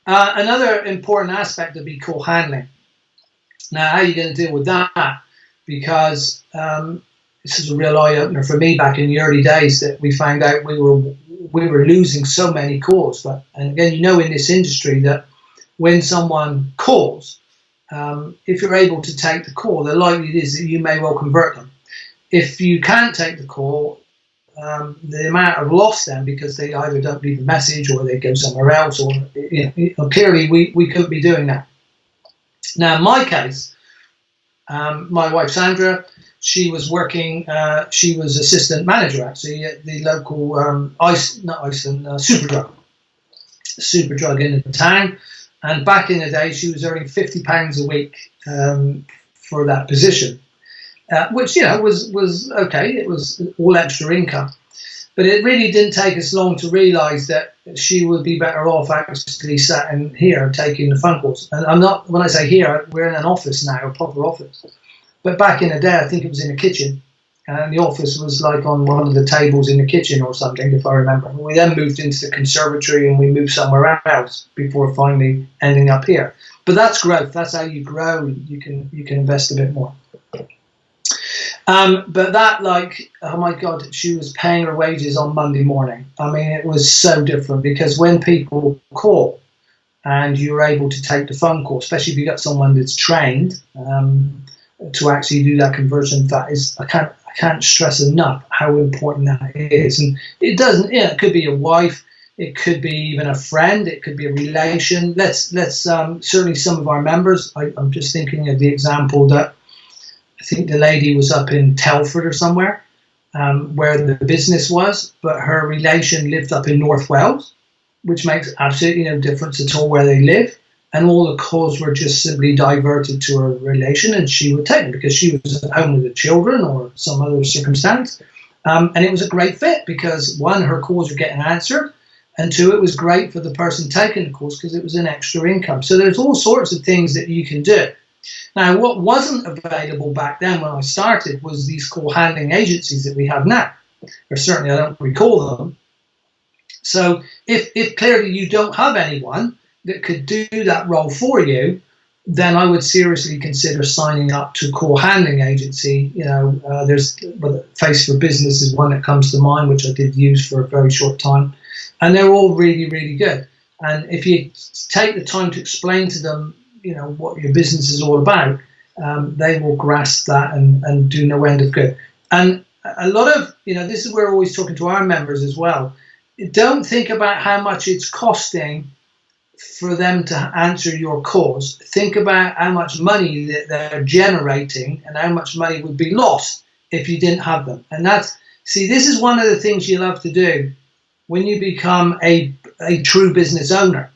Another important aspect would be call handling. Now, how are you going to deal with that? Because this is a real eye-opener for me back in the early days, that we found out we were losing so many calls. And again, in this industry that when someone calls, if you're able to take the call, the likelihood is that you may well convert them. If you can't take the call, the amount of loss then, because they either don't leave a message or they go somewhere else, or clearly we couldn't be doing that. Now, in my case, my wife Sandra, she was working. She was assistant manager actually at the local Superdrug in the town. And back in the day, she was earning £50 a week for that position, which was okay. It was all extra income, but it really didn't take us long to realise that she would be better off actually sat in here taking the phone calls. And I'm not. When I say here, we're in an office now, a proper office. But back in the day, I think it was in a kitchen, and the office was like on one of the tables in the kitchen or something, if I remember. We then moved into the conservatory, and we moved somewhere else before finally ending up here. But that's growth. That's how you grow. You can invest a bit more. But that, oh my God, she was paying her wages on Monday morning. I mean, it was so different, because when people call and you're able to take the phone call, especially if you got someone that's trained to actually do that conversion, that is, I can't stress enough how important that is. And it doesn't, it could be your wife, It could be even a friend. It could be a relation. Let's certainly some of our members. I'm just thinking of the example that I think the lady was up in Telford or somewhere, where the business was, but her relation lived up in North Wales, which makes absolutely no difference at all where they live. And all the calls were just simply diverted to her relation, and she would take them because she was at home with the children or some other circumstance. And it was a great fit because, one, her calls were getting answered, and two, it was great for the person taking the calls because it was an extra income. So there's all sorts of things that you can do. Now, what wasn't available back then when I started was these call handling agencies that we have now, or certainly I don't recall them. So if clearly you don't have anyone that could do that role for you, then I would seriously consider signing up to a call handling agency. There's Face for Business is one that comes to mind, which I did use for a very short time. And they're all really, really good. And if you take the time to explain to them, what your business is all about, they will grasp that and do no end of good. And a lot of, this is where we're always talking to our members as well. Don't think about how much it's costing for them to answer your calls. Think about how much money that they're generating and how much money would be lost if you didn't have them. And this is one of the things you'll have to do when you become a true business owner.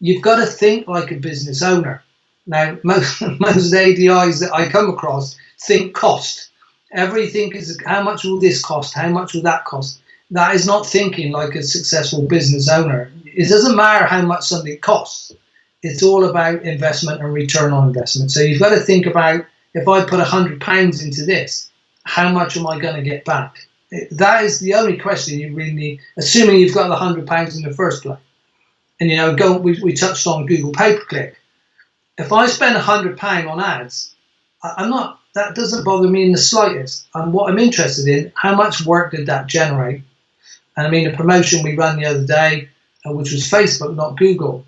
You've got to think like a business owner. Now, most ADIs that I come across think cost. Everything is how much will this cost? How much will that cost? That is not thinking like a successful business owner. It doesn't matter how much something costs. It's all about investment and return on investment. So you've got to think about, if I put £100 into this, how much am I going to get back? That is the only question you really need, assuming you've got the £100 in the first place. And we touched on Google pay-per-click. If I spend £100 on ads, that doesn't bother me in the slightest. And what I'm interested in, how much work did that generate? And I mean, a promotion we ran the other day, which was Facebook, not Google,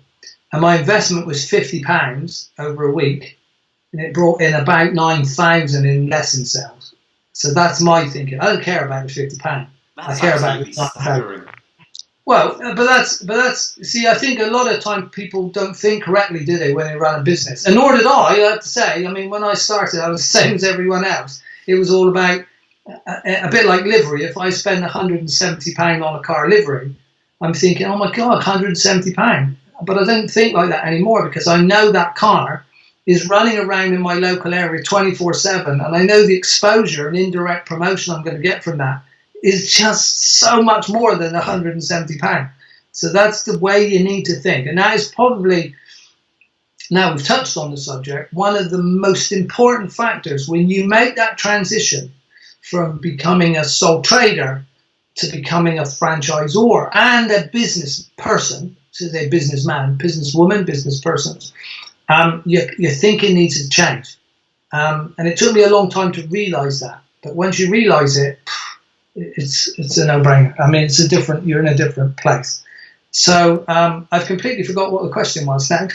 and my investment was £50 over a week, and it brought in about 9,000 in lesson sales. So that's my thinking. I don't care about the £50. I care about the staggering. Well, but that's. See, I think a lot of time people don't think correctly, do they, when they run a business? And nor did I have to say. I mean, when I started, I was the same as everyone else. It was all about a bit like livery. If I spend £170 on a car livery, I'm thinking, oh my God, £170. But I don't think like that anymore because I know that car is running around in my local area 24/7, and I know the exposure and indirect promotion I'm going to get from that is just so much more than £170. So that's the way you need to think. And that is probably, now we've touched on the subject, one of the most important factors when you make that transition from becoming a sole trader to becoming a franchisor and a business person, so they're businessman, businesswoman, business person, your thinking needs to change. And it took me a long time to realize that. But once you realize it, it's a no-brainer. I mean, you're in a different place. So I've completely forgot what the question was now.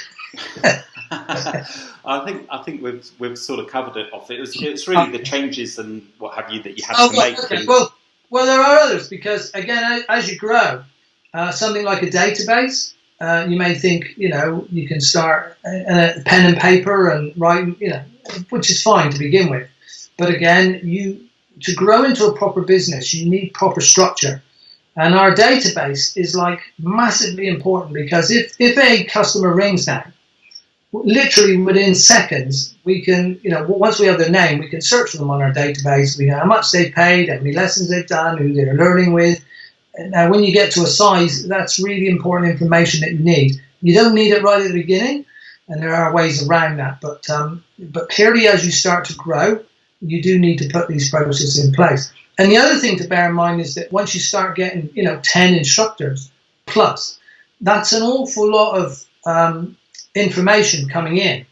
I think we've sort of covered it off. It's really the changes and what have you that you have to make. Okay. Well, there are others because again, as you grow, something like a database, you may think you can start a pen and paper and write, which is fine to begin with. But again, to grow into a proper business, you need proper structure. And our database is like massively important because if a customer rings now, literally within seconds, we can, once we have their name, we can search for them on our database. We know how much they've paid, how many lessons they've done, who they're learning with. Now, when you get to a size, that's really important information that you need. You don't need it right at the beginning, and there are ways around that. But clearly, as you start to grow, you do need to put these processes in place. And the other thing to bear in mind is that once you start getting, 10 instructors plus, that's an awful lot of information coming in.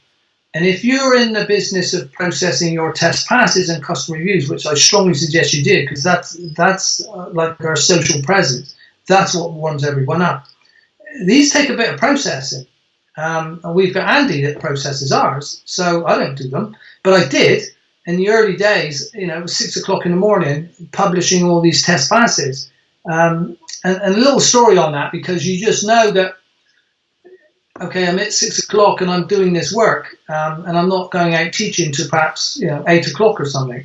And if you're in the business of processing your test passes and customer reviews, which I strongly suggest you do, because that's like our social presence, that's what warms everyone up. These take a bit of processing. And we've got Andy that processes ours, so I don't do them, but I did. In the early days, it was 6 o'clock in the morning, publishing all these test passes. and a little story on that, because you just know that, okay, I'm at 6 o'clock and I'm doing this work, and I'm not going out teaching to perhaps 8 o'clock or something.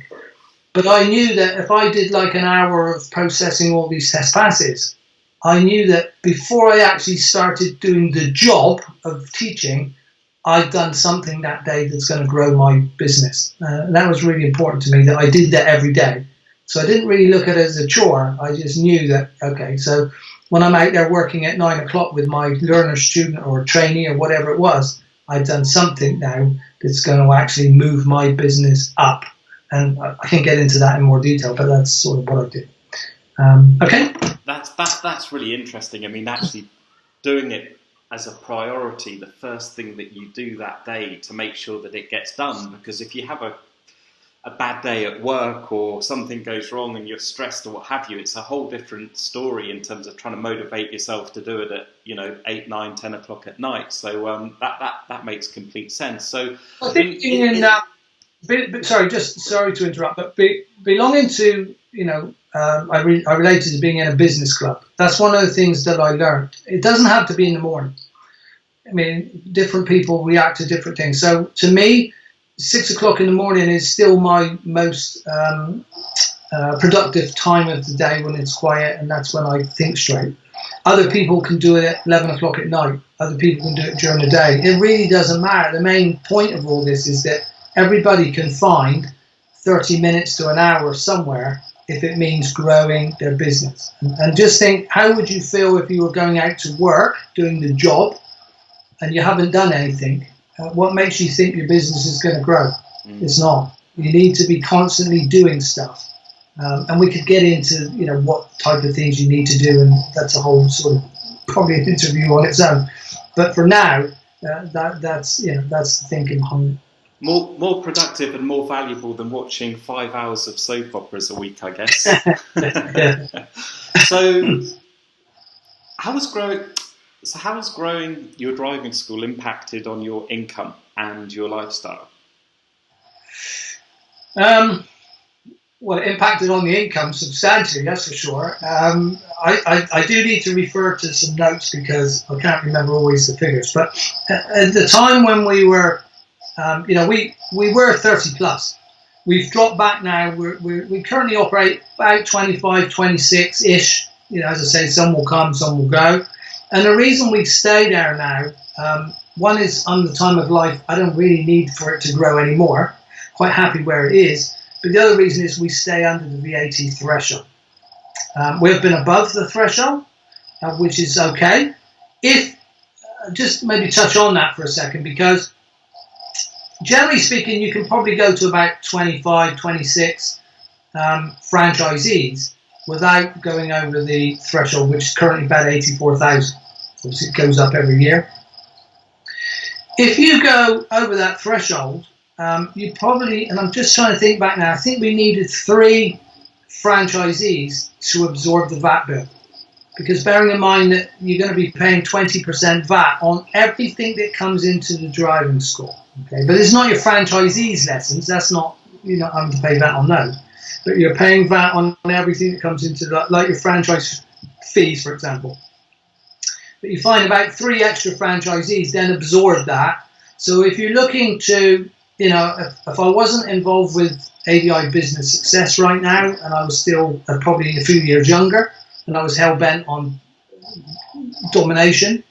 But I knew that if I did like an hour of processing all these test passes, I knew that before I actually started doing the job of teaching, I'd done something that day that's going to grow my business. And that was really important to me, that I did that every day. So I didn't really look at it as a chore. I just knew that, okay, so when I'm out there working at 9 o'clock with my learner, student, or trainee, or whatever it was, I've done something now that's going to actually move my business up. And I can get into that in more detail, but that's sort of what I did. Okay. That's really interesting. I mean, actually doing it as a priority, the first thing that you do that day to make sure that it gets done. Because if you have a bad day at work or something goes wrong and you're stressed or what have you, it's a whole different story in terms of trying to motivate yourself to do it at 8, 9, 10 o'clock at night. So that makes complete sense. So I think sorry to interrupt, but belonging to I related to being in a business club. That's one of the things that I learned. It doesn't have to be in the morning. I mean, different people react to different things. So to me, 6 o'clock in the morning is still my most productive time of the day, when it's quiet, and that's when I think straight. Other people can do it at 11 o'clock at night. Other people can do it during the day. It really doesn't matter. The main point of all this is that everybody can find 30 minutes to an hour somewhere if it means growing their business. And just think, how would you feel if you were going out to work, doing the job, and you haven't done anything? What makes you think your business is going to grow? It's not. You need to be constantly doing stuff. And we could get into, what type of things you need to do, and that's a whole sort of probably an interview on its own. But for now, that's the thinking behind it. More productive and more valuable than watching 5 hours of soap operas a week, I guess. So, how has growing your driving school impacted on your income and your lifestyle? Well, it impacted on the income substantially, that's for sure. I do need to refer to some notes because I can't remember always the figures. But at the time when we were, we were 30 plus. We've dropped back now. We currently operate about 25, 26-ish. As I say, some will come, some will go. And the reason we stay there now, one is on the time of life, I don't really need for it to grow anymore. Quite happy where it is. But the other reason is we stay under the VAT threshold. We've been above the threshold, which is okay. Just maybe touch on that for a second, because generally speaking, you can probably go to about 25, 26 franchisees without going over the threshold, which is currently about 84,000. Obviously, it goes up every year. If you go over that threshold, you probably, and I'm just trying to think back now, I think we needed 3 franchisees to absorb the VAT bill. Because bearing in mind that you're going to be paying 20% VAT on everything that comes into the driving school. Okay, but it's not your franchisees' lessons. That's not, you're not having to pay VAT on those. But you're paying VAT on everything that comes into that, like your franchise fees, for example. But you find about 3 extra franchisees then absorb that. So if you're looking to, if I wasn't involved with ADI Business Success right now, and I was still probably a few years younger, and I was hell-bent on domination,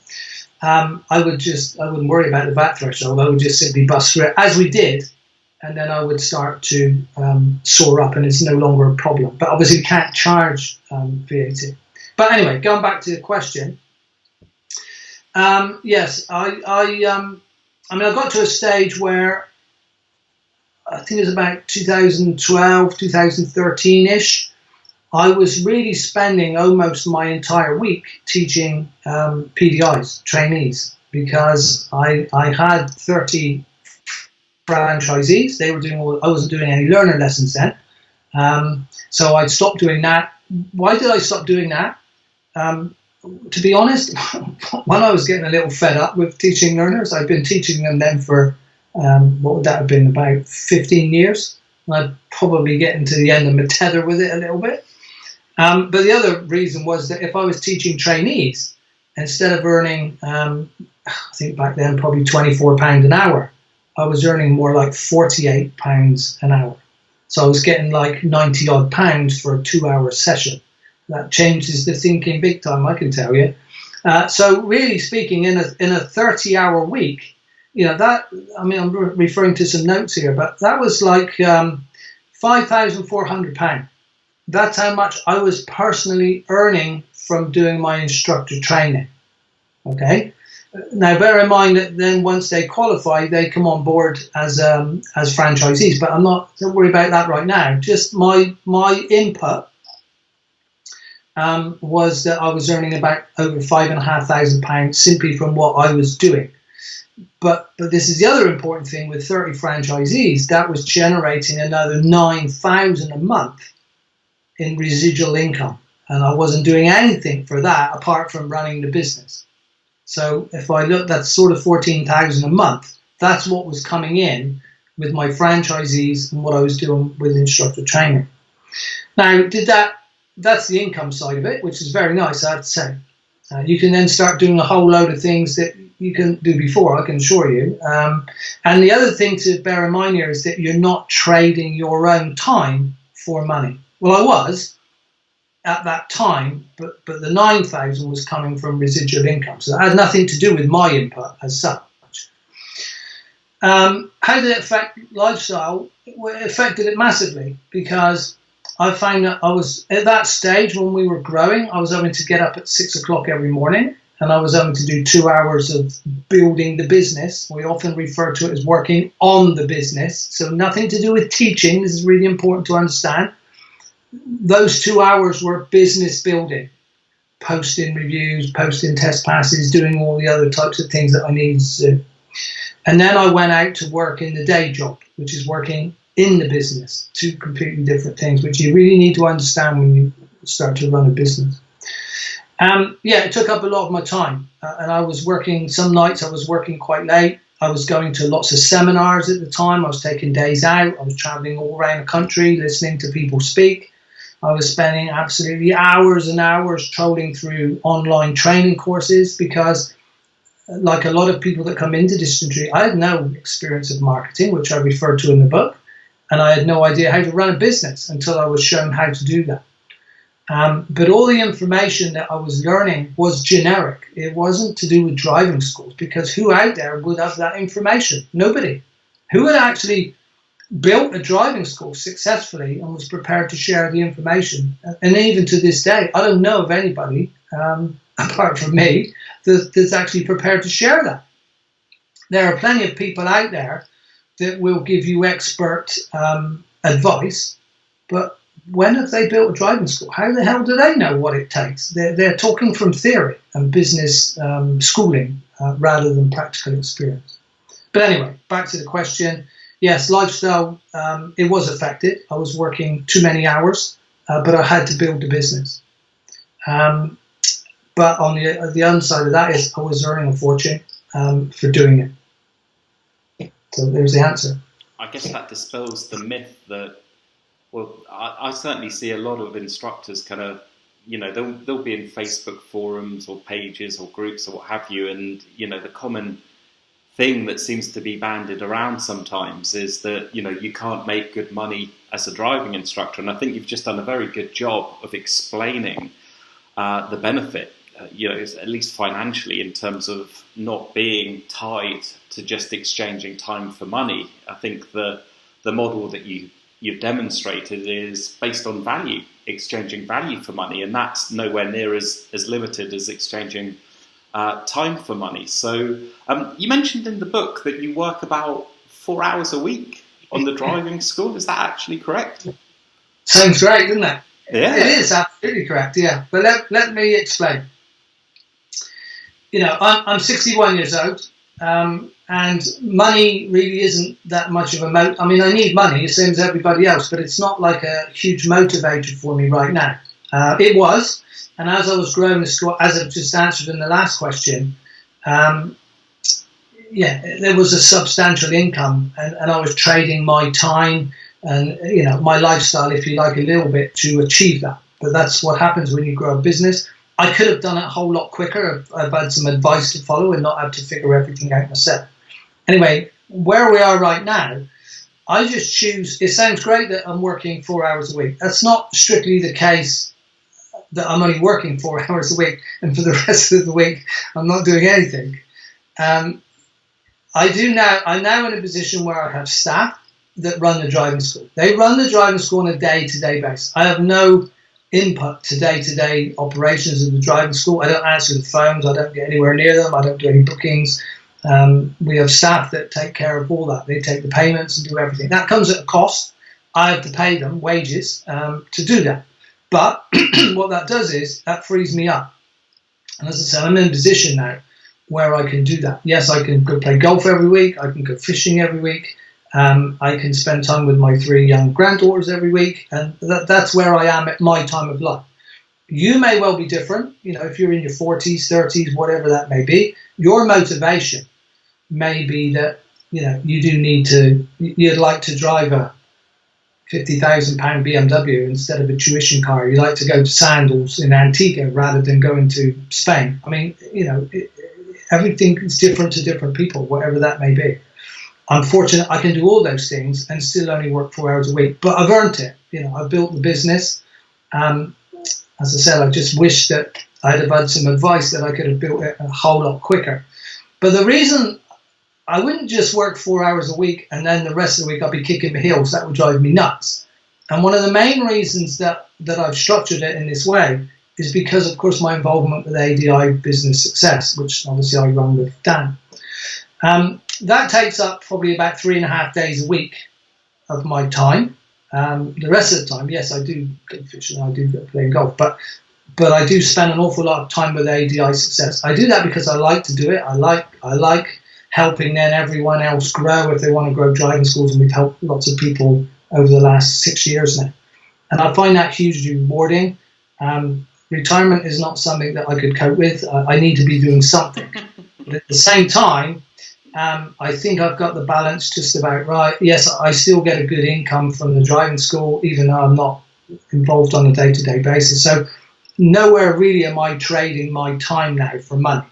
I wouldn't worry about the VAT threshold. I would just simply bust through it, as we did, and then I would start to soar up, and it's no longer a problem. But obviously, we can't charge VAT. But anyway, going back to the question, yes, I got to a stage where I think it was about 2012, 2013-ish. I was really spending almost my entire week teaching PDIs, trainees, because I had 30 franchisees. They were doing I wasn't doing any learner lessons then. So I stopped doing that. Why did I stop doing that? To be honest, when I was getting a little fed up with teaching learners, I've been teaching them then for, what would that have been, about 15 years. And I'd probably getting to the end of my tether with it a little bit. But the other reason was that if I was teaching trainees, instead of earning, I think back then probably £24 an hour, I was earning more like £48 an hour. So I was getting like 90 odd pounds for a 2-hour session. That changes the thinking big time, I can tell you. So really speaking, in a 30-hour week, I'm referring to some notes here, but that was like £5,400. That's how much I was personally earning from doing my instructor training. Okay. Now, bear in mind that then once they qualify, they come on board as franchisees. But don't worry about that right now. Just my input was that I was earning about over £5,500 simply from what I was doing. But this is the other important thing with 30 franchisees. That was generating another £9,000 a month in residual income, and I wasn't doing anything for that apart from running the business. So if I look, that's sort of £14,000 a month. That's what was coming in with my franchisees and what I was doing with instructor training. Now, that's the income side of it, which is very nice, I have to say. You can then start doing a whole load of things that you can do before, I can assure you. And the other thing to bear in mind here is that you're not trading your own time for money. Well, I was at that time, but the 9,000 was coming from residual income, so that had nothing to do with my input as such. How did it affect lifestyle? Well, it affected it massively, because I found that I was at that stage when we were growing. I was having to get up at 6 o'clock every morning, and I was having to do 2 hours of building the business. We often refer to it as working on the business, so nothing to do with teaching. This is really important to understand. Those 2 hours were business building, posting reviews, posting test passes, doing all the other types of things that I needed to do. And then I went out to work in the day job, which is working in the business. Two completely different things, which you really need to understand when you start to run a business. It took up a lot of my time. And I was working, some nights I was working quite late. I was going to lots of seminars at the time. I was taking days out. I was traveling all around the country, listening to people speak. I was spending absolutely hours and hours trolling through online training courses because, like a lot of people that come into this industry, I had no experience of marketing, which I referred to in the book, and I had no idea how to run a business until I was shown how to do that. But all the information that I was learning was generic. It wasn't to do with driving schools, because who out there would have that information? Nobody. Who had actually built a driving school successfully and was prepared to share the information? And even to this day, I don't know of anybody, apart from me, that's actually prepared to share that. There are plenty of people out there that will give you expert advice, but when have they built a driving school? How the hell do they know what it takes? They're talking from theory and business schooling rather than practical experience. But anyway, back to the question. Yes, lifestyle, it was affected. I was working too many hours, but I had to build the business. But on the other side of that is I was earning a fortune for doing it. So there's the answer. I guess that dispels the myth that, well, I certainly see a lot of instructors kind of, they'll be in Facebook forums or pages or groups or what have you, and, the common thing that seems to be bandied around sometimes is that, you can't make good money as a driving instructor. And I think you've just done a very good job of explaining the benefit, at least financially, in terms of not being tied to just exchanging time for money. I think the model that you've demonstrated is based on value, exchanging value for money, and that's nowhere near as limited as exchanging time for money. So you mentioned in the book that you work about 4 hours a week on the driving school. Is that actually correct? Sounds great, doesn't it? Yeah. It is absolutely correct, yeah. But let me explain. I'm 61 years old, and money really isn't that much of a I mean, I need money, the same as everybody else, but it's not like a huge motivator for me right now. It was, and as I was growing the school, as I've just answered in the last question, there was a substantial income, and I was trading my time and my lifestyle, if you like, a little bit to achieve that. but that's what happens when you grow a business. I could have done it a whole lot quicker. I've had some advice to follow and not had to figure everything out myself. Anyway, where we are right now, I just choose. It sounds great that I'm working 4 hours a week. That's not strictly the case, that I'm only working 4 hours a week and for the rest of the week I'm not doing anything. I'm now in a position where I have staff that run the driving school. They run the driving school on a day-to-day basis. I have no input to day-to-day operations of the driving school. I don't answer the phones. I don't get anywhere near them. I don't do any bookings. We have staff that take care of all that. They take the payments and do everything. That comes at a cost. I have to pay them wages to do that. But what that does is that frees me up. And as I said, I'm in a position now where I can do that. Yes, I can go play golf every week. I can go fishing every week. I can spend time with my 3 young granddaughters every week. And that's where I am at my time of life. You may well be different. You know, if you're in your 40s, 30s, whatever that may be, your motivation may be that, you know, you'd like to drive a £50,000 BMW instead of a tuition car. You like to go to Sandals in Antigua rather than going to Spain. I mean, you know, everything is different to different people, whatever that may be. I'm fortunate I can do all those things and still only work 4 hours a week, but I've earned it. You know, I've built the business. As I said, I just wish that I'd have had some advice that I could have built it a whole lot quicker. But the reason I wouldn't just work 4 hours a week and then the rest of the week I'd be kicking my heels. That would drive me nuts. And one of the main reasons that I've structured it in this way is because, of course, my involvement with ADI Business Success, which obviously I run with Dan. That takes up probably about 3.5 days a week of my time. The rest of the time, yes, I do go fishing, I do go playing golf, but I do spend an awful lot of time with ADI Success. I do that because I like to do it. I like helping then everyone else grow if they want to grow driving schools, and we've helped lots of people over the last 6 years now. And I find that hugely rewarding. Retirement is not something that I could cope with. I need to be doing something. But at the same time, I think I've got the balance just about right. Yes, I still get a good income from the driving school, even though I'm not involved on a day-to-day basis. So nowhere really am I trading my time now for money.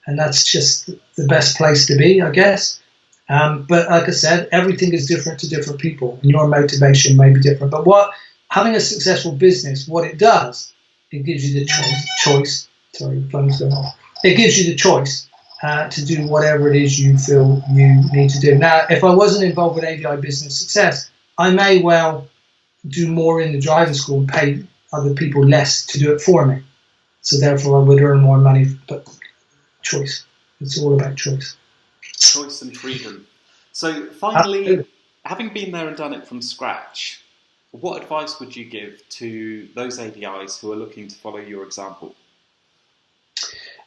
And that's just the best place to be, I guess. But like I said, everything is different to different people, and your motivation may be different. But having a successful business, what it does, it gives you the choice. Sorry, phone's going off. It gives you the choice to do whatever it is you feel you need to do. Now, if I wasn't involved with ADI Business Success, I may well do more in the driving school and pay other people less to do it for me. So therefore, I would earn more money. But choice. It's all about choice. Choice and freedom. So finally, having been there and done it from scratch, what advice would you give to those ADIs who are looking to follow your example?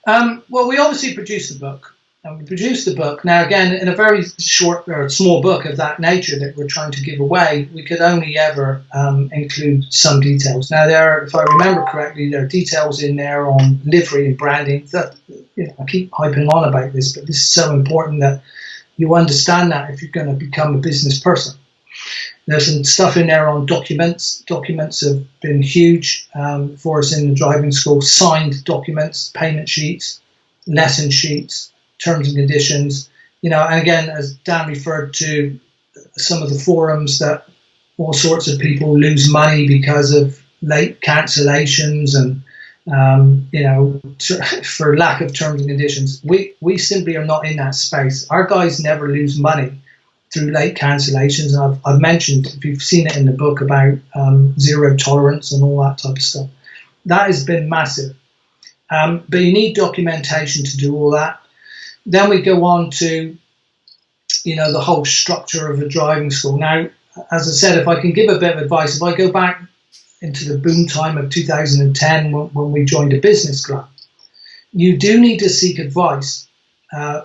Well, we obviously produced the book. And we produced the book. Now, again, in a very short or small book of that nature that we're trying to give away, we could only ever include some details. Now, if I remember correctly, there are details in there on livery and branding. That, you know, I keep hyping on about this, but this is so important that you understand that if you're going to become a business person. There's some stuff in there on documents. Documents have been huge for us in the driving school. Signed documents, payment sheets, lesson sheets, terms and conditions. You know, and again, as Dan referred to, some of the forums that all sorts of people lose money because of late cancellations and, you know, for lack of terms and conditions. We simply are not in that space. Our guys never lose money through late cancellations. And I've mentioned, if you've seen it in the book, about zero tolerance and all that type of stuff. That has been massive. But you need documentation to do all that. Then we go on to, you know, the whole structure of a driving school. Now, as I said, if I can give a bit of advice, if I go back into the boom time of 2010 when we joined a business club, you do need to seek advice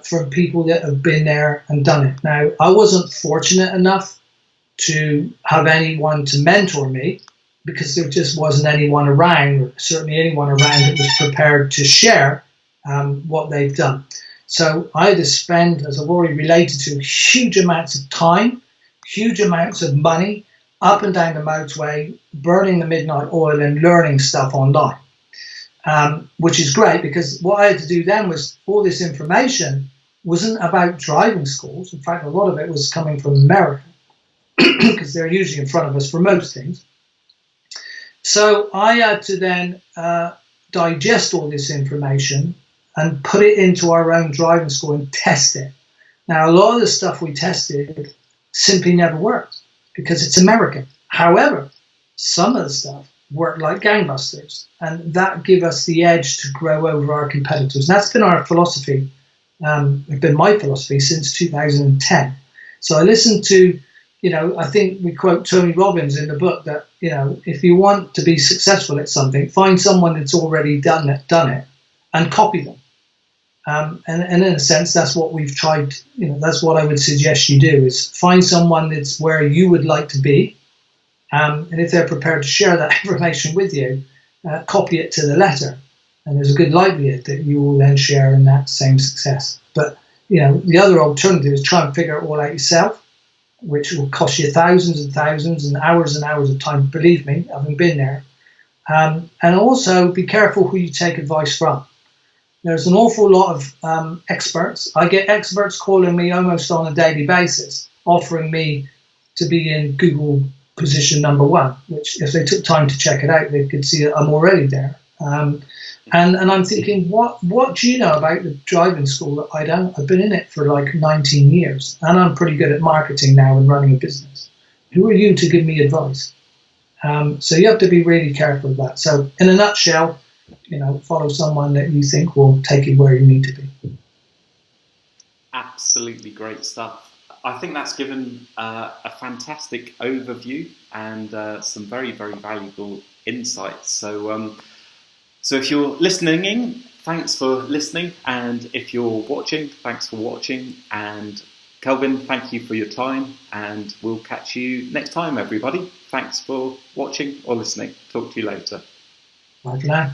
from people that have been there and done it. Now, I wasn't fortunate enough to have anyone to mentor me because there just wasn't anyone around, or certainly anyone around that was prepared to share what they've done. So I had to spend, as I've already related to, huge amounts of time, huge amounts of money, up and down the motorway, burning the midnight oil and learning stuff online, which is great, because what I had to do then was, all this information wasn't about driving schools. In fact, a lot of it was coming from America, because they're usually in front of us for most things. So I had to then digest all this information and put it into our own driving school and test it. Now, a lot of the stuff we tested simply never worked because it's American. However, some of the stuff worked like gangbusters, and that gave us the edge to grow over our competitors. And that's been our philosophy, it's been my philosophy since 2010. So I listened to, I think we quote Tony Robbins in the book that, if you want to be successful at something, find someone that's already done it and copy them. And in a sense, that's what we've tried, that's what I would suggest you do, is find someone that's where you would like to be. And if they're prepared to share that information with you, copy it to the letter. And there's a good likelihood that you will then share in that same success. But, the other alternative is try and figure it all out yourself, which will cost you thousands and thousands and hours of time. Believe me, having been there. And also be careful who you take advice from. There's an awful lot of experts. I get experts calling me almost on a daily basis, offering me to be in Google position number 1, which if they took time to check it out, they could see that I'm already there. And I'm thinking, what do you know about the driving school that I don't? I've been in it for like 19 years, and I'm pretty good at marketing now and running a business. Who are you to give me advice? So you have to be really careful of that. So in a nutshell, follow someone that you think will take you where you need to be. Absolutely great stuff. I think that's given a fantastic overview and some very, very valuable insights. So if you're listening in, thanks for listening. And if you're watching, thanks for watching. And Kelvin, thank you for your time. And we'll catch you next time, everybody. Thanks for watching or listening. Talk to you later. Bye for now.